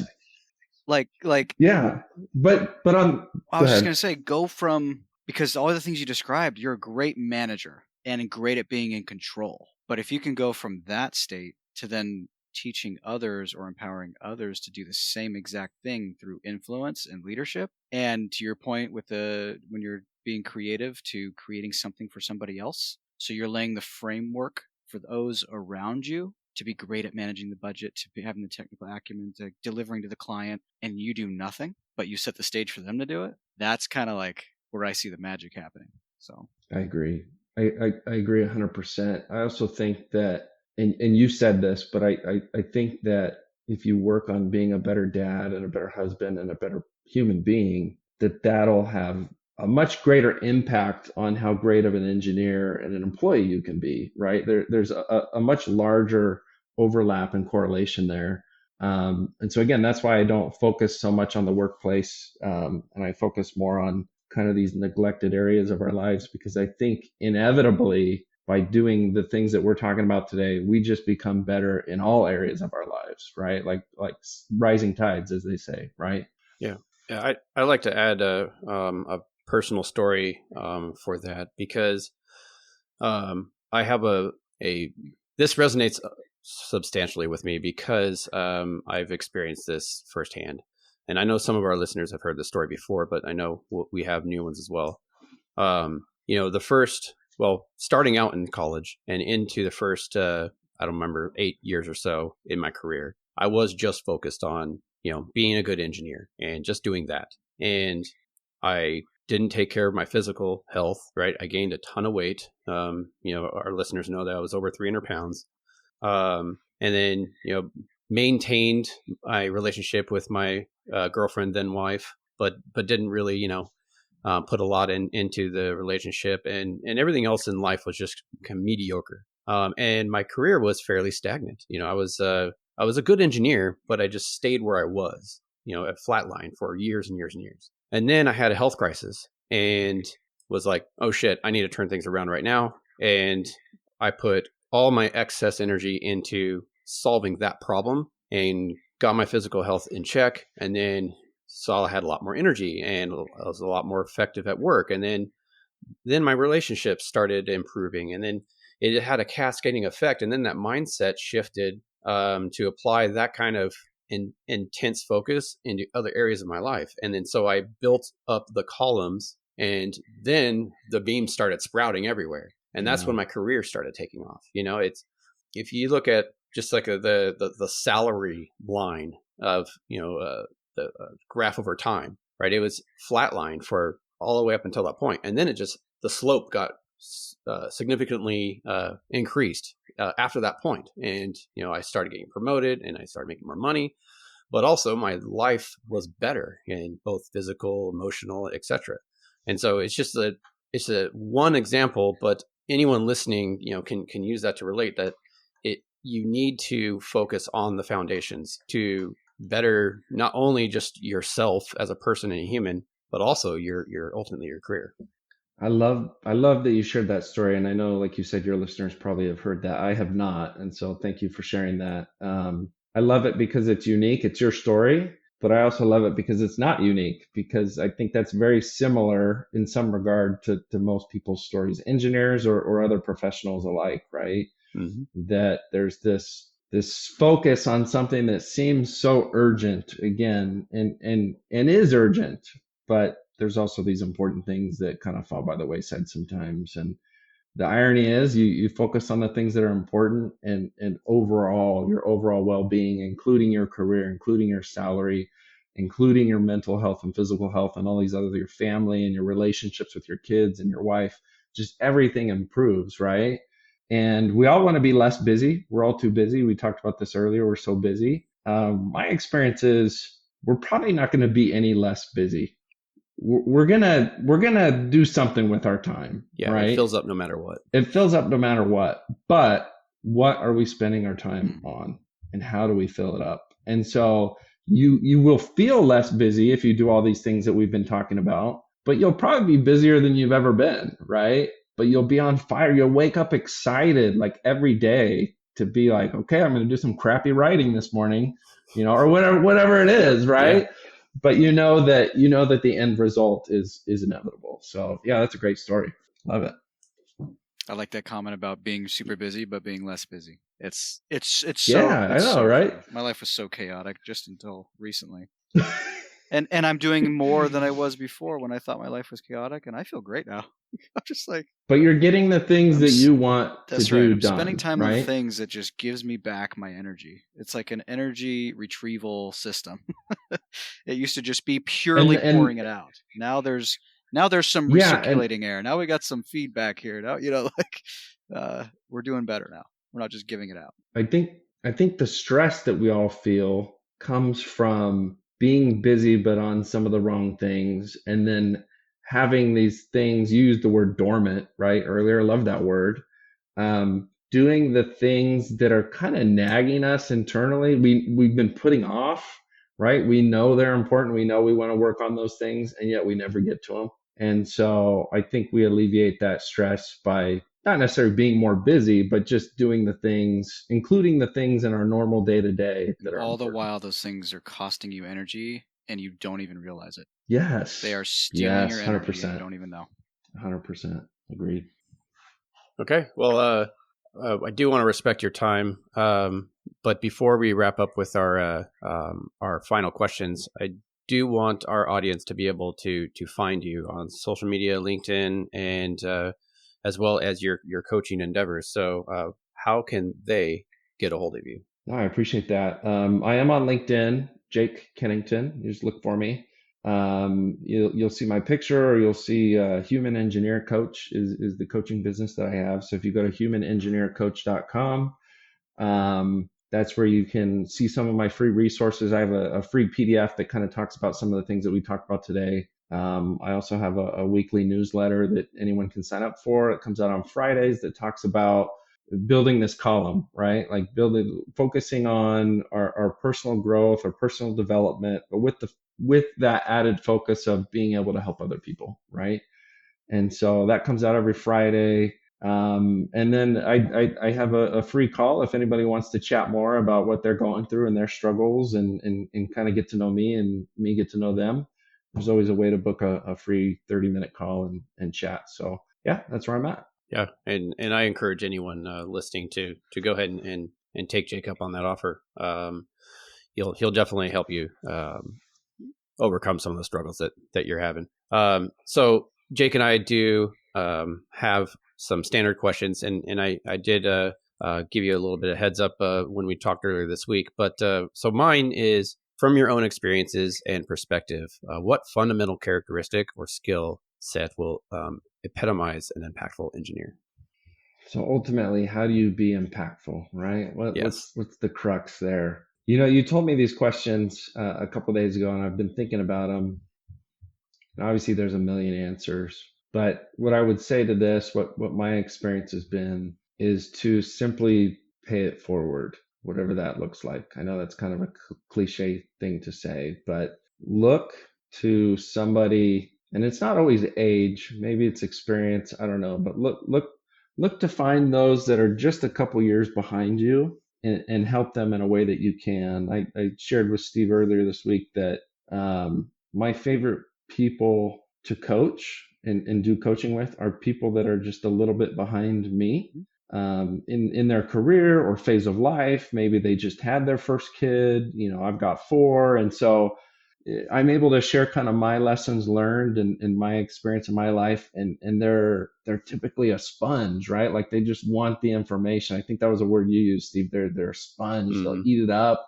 like yeah, but I was just gonna say, go from, because all the things you described, you're a great manager and great at being in control. But if you can go from that state to then teaching others or empowering others to do the same exact thing through influence and leadership, and to your point with when you're being creative, to creating something for somebody else, so you're laying the framework for those around you to be great at managing the budget, to be having the technical acumen, to delivering to the client, and you do nothing, but you set the stage for them to do it. That's kind of like where I see the magic happening. So I agree. I agree 100%. I also think that, and you said this, but I think that if you work on being a better dad and a better husband and a better human being, that'll have a much greater impact on how great of an engineer and an employee you can be, right? There's a much larger overlap and correlation there. And so again, that's why I don't focus so much on the workplace, and I focus more on kind of these neglected areas of our lives, because I think inevitably by doing the things that we're talking about today, we just become better in all areas of our lives, right? Like rising tides, as they say, right? Yeah. I like to add a personal story for that, because I have this resonates substantially with me, because I've experienced this firsthand. And I know some of our listeners have heard this story before, but I know we have new ones as well. Starting out in college and into the first, I don't remember, 8 years or so in my career, I was just focused on, being a good engineer and just doing that. And I didn't take care of my physical health, right? I gained a ton of weight. Our listeners know that I was over 300 pounds. And then, maintained my relationship with my girlfriend, then wife, but didn't really, put a lot into the relationship, and everything else in life was just kind of mediocre. And my career was fairly stagnant. I was a good engineer, but I just stayed where I was, at flatline for years and years and years. And then I had a health crisis and was like, oh shit, I need to turn things around right now. And I put all my excess energy into solving that problem and got my physical health in check, and then saw I had a lot more energy and I was a lot more effective at work. And then my relationships started improving, and then it had a cascading effect. And then that mindset shifted to apply that kind of intense focus into other areas of my life. And then so I built up the columns, and then the beams started sprouting everywhere. And that's when my career started taking off. It's, if you look at just like the salary line of, the graph over time, right? It was flatline for all the way up until that point. And then the slope got significantly increased after that point. And, I started getting promoted and I started making more money, but also my life was better in both physical, emotional, etc. And so it's just it's a one example, but anyone listening, can use that to relate that you need to focus on the foundations to better not only just yourself as a person and a human, but also your ultimately your career. I love that you shared that story, and I know, like you said, your listeners probably have heard that. I have not, and so thank you for sharing that. I love it because it's unique. It's your story, but I also love it because it's not unique, because I think that's very similar in some regard to most people's stories, engineers or other professionals alike, right? Mm-hmm. That there's this focus on something that seems so urgent again, and is urgent, but there's also these important things that kind of fall by the wayside sometimes. And the irony is you focus on the things that are important, and overall, your overall well-being, including your career, including your salary, including your mental health and physical health and all these other, your family and your relationships with your kids and your wife, just everything improves, right? And we all want to be less busy. We're all too busy. We talked about this earlier. We're so busy. My experience is we're probably not going to be any less busy. We're gonna do something with our time. Yeah, right? It fills up no matter what. It fills up no matter what. But what are we spending our time on, and how do we fill it up? And so you will feel less busy if you do all these things that we've been talking about, but you'll probably be busier than you've ever been, right? But you'll be on fire. You'll wake up excited like every day to be like, okay, I'm going to do some crappy writing this morning, or whatever it is, right? Yeah. But you know that the end result is inevitable. So yeah, that's a great story. Love it. I like that comment about being super busy but being less busy. It's yeah, so I know, so right? True. My life was so chaotic just until recently. and I'm doing more than I was before when I thought my life was chaotic, and I feel great now. I'm just like, but you're getting the things that you want to do done. Spending time right? on the things that just gives me back my energy. It's like an energy retrieval system. It used to just be purely pouring it out. Now there's some recirculating air. Now we got some feedback here. Now we're doing better now. We're not just giving it out. I think the stress that we all feel comes from being busy but on some of the wrong things, and then having these things, you used the word dormant, right? Earlier, I love that word. Doing the things that are kind of nagging us internally, we've been putting off, right? We know they're important. We know we want to work on those things, and yet we never get to them. And so I think we alleviate that stress by not necessarily being more busy, but just doing the things, including the things in our normal day-to-day that are all important. The while those things are costing you energy and you don't even realize it. Yes. They are stealing your energy 100%. and you don't even know. 100%. Agreed. Okay. Well, I do want to respect your time. But before we wrap up with our final questions, I do want our audience to be able to find you on social media, LinkedIn, and as well as your coaching endeavors. So how can they get a hold of you? No, I appreciate that. I am on LinkedIn, Jake Kennington. You just look for me. You'll see my picture, or you'll see Human Engineer Coach is the coaching business that I have. So if you go to humanengineercoach.com, that's where you can see some of my free resources. I have a free PDF that kind of talks about some of the things that we talked about today. I also have a weekly newsletter that anyone can sign up for. It comes out on Fridays that talks about building this column, right? Like focusing on our personal growth, our personal development, but with that added focus of being able to help other people, right? And so that comes out every Friday. And then I have a free call if anybody wants to chat more about what they're going through and their struggles, and kind of get to know me and me get to know them. There's always a way to book a free 30-minute call and chat. So yeah, that's where I'm at. Yeah, and I encourage anyone listening to go ahead and take Jake up on that offer. He'll definitely help you overcome some of the struggles that you're having. So Jake and I do have some standard questions, and I did give you a little bit of heads up when we talked earlier this week. But so mine is, from your own experiences and perspective, what fundamental characteristic or skill set will epitomize an impactful engineer? So ultimately, how do you be impactful, right? Yes. What's the crux there? You told me these questions a couple of days ago, and I've been thinking about them. And obviously, there's a million answers, But what I would say to this, what my experience has been, is to simply pay it forward, whatever that looks like. I know that's kind of a cliche thing to say, but look to somebody, and it's not always age, maybe it's experience, I don't know, but look to find those that are just a couple years behind you, and help them in a way that you can. I shared with Steve earlier this week that my favorite people to coach and do coaching with are people that are just a little bit behind me in their career or phase of life. Maybe they just had their first kid. I've got 4, and so I'm able to share kind of my lessons learned and my experience in my life, and they're typically a sponge, right? Like they just want the information. I think that was a word you used, Steve. They're a sponge. They'll eat it up.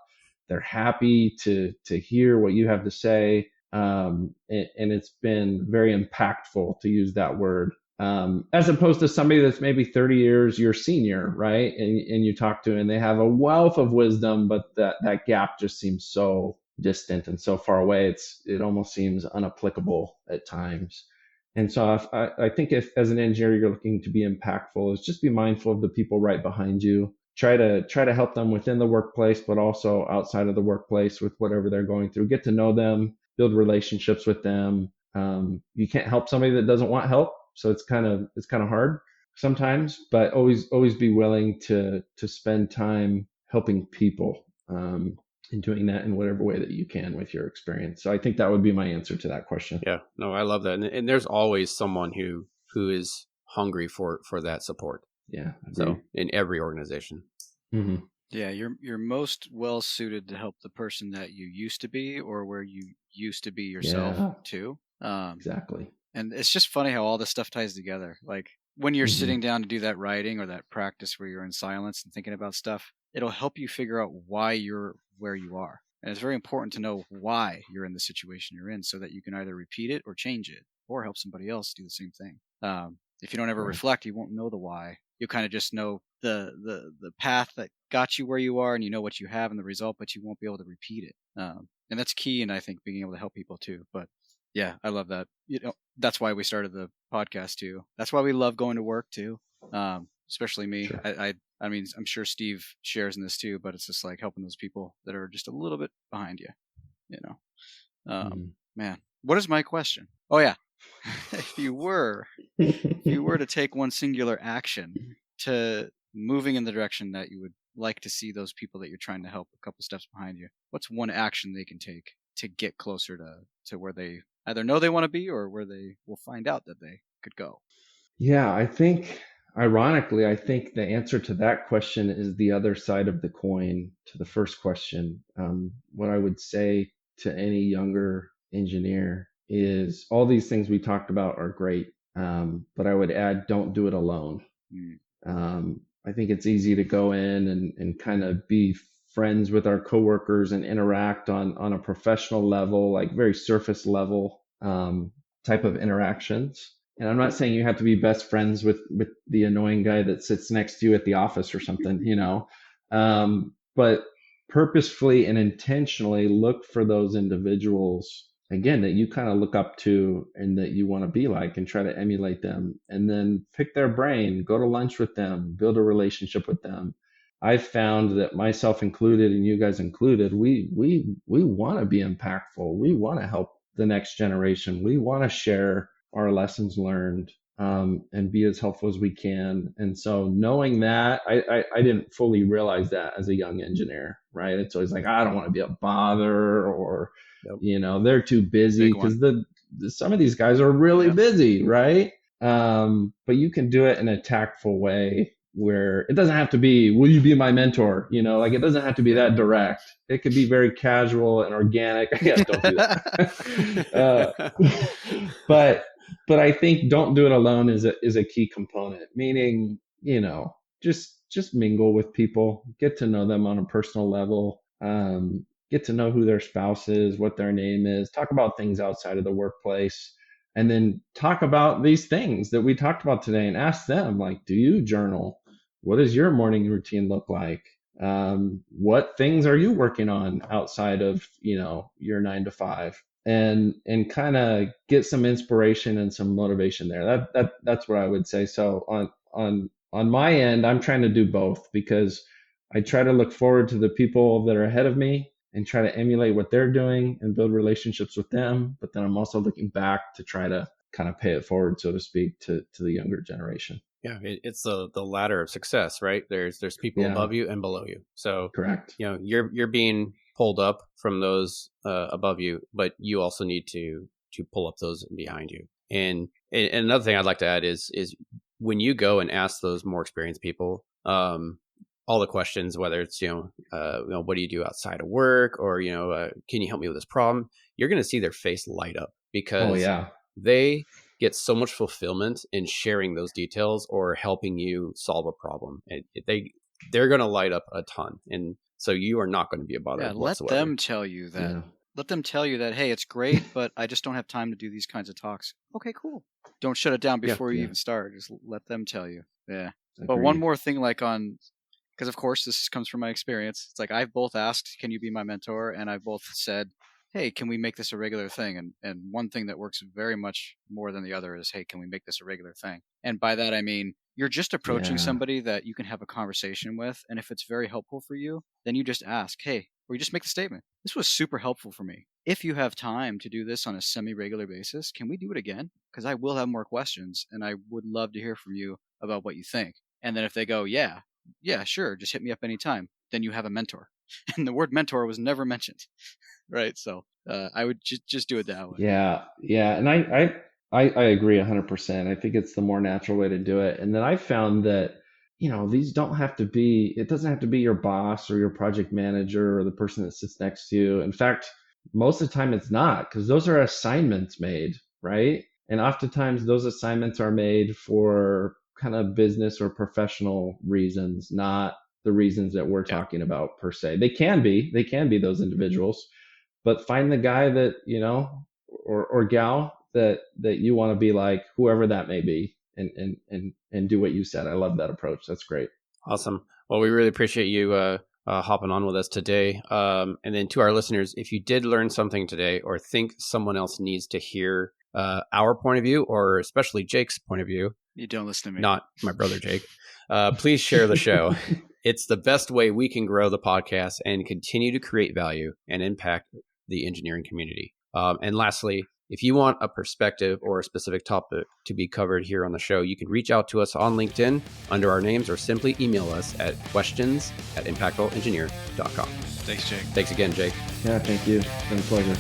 They're happy to hear what you have to say. And it's been very impactful, to use that word, as opposed to somebody that's maybe 30 years your senior, right? And you talk to, and they have a wealth of wisdom, but that gap just seems so distant and so far away. It almost seems unapplicable at times. And so I think if, as an engineer, you're looking to be impactful, is just be mindful of the people right behind you. Try to help them within the workplace, but also outside of the workplace with whatever they're going through. Get to know them, build relationships with them. You can't help somebody that doesn't want help, so it's kind of hard sometimes. But always be willing to spend time helping people, and doing that in whatever way that you can with your experience. So I think that would be my answer to that question. Yeah, no, I love that, and there's always someone who is hungry for that support. Yeah, so in every organization. Mm-hmm. Yeah, you're most well suited to help the person that you used to be, or where you used to be yourself too. Exactly. And it's just funny how all this stuff ties together. Like when you're sitting down to do that writing or that practice where you're in silence and thinking about stuff, it'll help you figure out why you're where you are. And it's very important to know why you're in the situation you're in, so that you can either repeat it or change it, or help somebody else do the same thing. If you don't ever reflect, you won't know the why. You'll kind of just know the path that got you where you are, and you know what you have and the result, but you won't be able to repeat it. And that's key, and I think being able to help people too. But yeah, I love that. That's why we started the podcast too. That's why we love going to work too. Especially me. Sure. I mean, I'm sure Steve shares in this too, but it's just like helping those people that are just a little bit behind you. Man, what is my question? Oh yeah. If you were to take one singular action to moving in the direction that you would like to see those people that you're trying to help a couple steps behind you, what's one action they can take to get closer to where they either know they want to be, or where they will find out that they could go? Yeah, ironically, I think the answer to that question is the other side of the coin to the first question. What I would say to any younger engineer is all these things we talked about are great, but I would add, don't do it alone. I think it's easy to go in and kind of be friends with our coworkers and interact on a professional level, like very surface level type of interactions. And I'm not saying you have to be best friends with the annoying guy that sits next to you at the office or something, but purposefully and intentionally look for those individuals, again, that you kind of look up to and that you want to be like, and try to emulate them, and then pick their brain, go to lunch with them, build a relationship with them. I've found that, myself included and you guys included, we want to be impactful. We want to help the next generation. We want to share our lessons learned, and be as helpful as we can. And so knowing that, I didn't fully realize that as a young engineer, right? It's always like, I don't want to be a bother, or, they're too busy, because some of these guys are really busy, right? But you can do it in a tactful way where it doesn't have to be, will you be my mentor? Like it doesn't have to be that direct. It could be very casual and organic. Yeah, don't do that. But I think don't do it alone is a key component, meaning, just mingle with people, get to know them on a personal level, get to know who their spouse is, what their name is, talk about things outside of the workplace, and then talk about these things that we talked about today, and ask them, like, do you journal? What does your morning routine look like? What things are you working on outside of, your 9 to 5? and kind of get some inspiration and some motivation there. That's what I would say. So on my end, I'm trying to do both, because I try to look forward to the people that are ahead of me and try to emulate what they're doing and build relationships with them. But then I'm also looking back to try to kind of pay it forward, so to speak, to the younger generation. Yeah, it's the ladder of success, right? There's people above you and below you. So correct. You're being pulled up from those above you, but you also need to pull up those behind you. And another thing I'd like to add is when you go and ask those more experienced people, all the questions, whether it's what do you do outside of work, or can you help me with this problem, you're going to see their face light up, because they get so much fulfillment in sharing those details or helping you solve a problem. They're going to light up a ton, and so you are not going to be a bother whatsoever. Let them tell you that. Yeah. Let them tell you that, hey, it's great, but I just don't have time to do these kinds of talks. Okay, cool. Don't shut it down before you even start. Just let them tell you. Yeah. Agreed. But one more thing, because of course this comes from my experience. It's like I've both asked, can you be my mentor? And I've both said, hey, can we make this a regular thing? And one thing that works very much more than the other is, hey, can we make this a regular thing? And by that, I mean, you're just approaching somebody that you can have a conversation with. And if it's very helpful for you, then you just ask, hey, or you just make the statement, this was super helpful for me. If you have time to do this on a semi-regular basis, can we do it again? Because I will have more questions, and I would love to hear from you about what you think. And then if they go, yeah, sure, just hit me up anytime, then you have a mentor. And the word mentor was never mentioned, right? So I would just do it that way. Yeah, and I agree 100%. I think it's the more natural way to do it. And then I found that these don't have to be, it doesn't have to be your boss or your project manager or the person that sits next to you. In fact, most of the time it's not, because those are assignments made, right? And oftentimes those assignments are made for kind of business or professional reasons, not the reasons that we're talking about per se. They can be those individuals, but find the guy that, or gal that you want to be like, whoever that may be. And do what you said. I love that approach. That's great. Awesome. Well, we really appreciate you hopping on with us today. And then to our listeners, if you did learn something today or think someone else needs to hear our point of view, or especially Jake's point of view, you don't listen to me. Not my brother Jake. Please share the show. It's the best way we can grow the podcast and continue to create value and impact the engineering community. And lastly, if you want a perspective or a specific topic to be covered here on the show, you can reach out to us on LinkedIn under our names, or simply email us at questions@impactfulengineer.com. Thanks, Jake. Thanks again, Jake. Yeah, thank you. It's been a pleasure.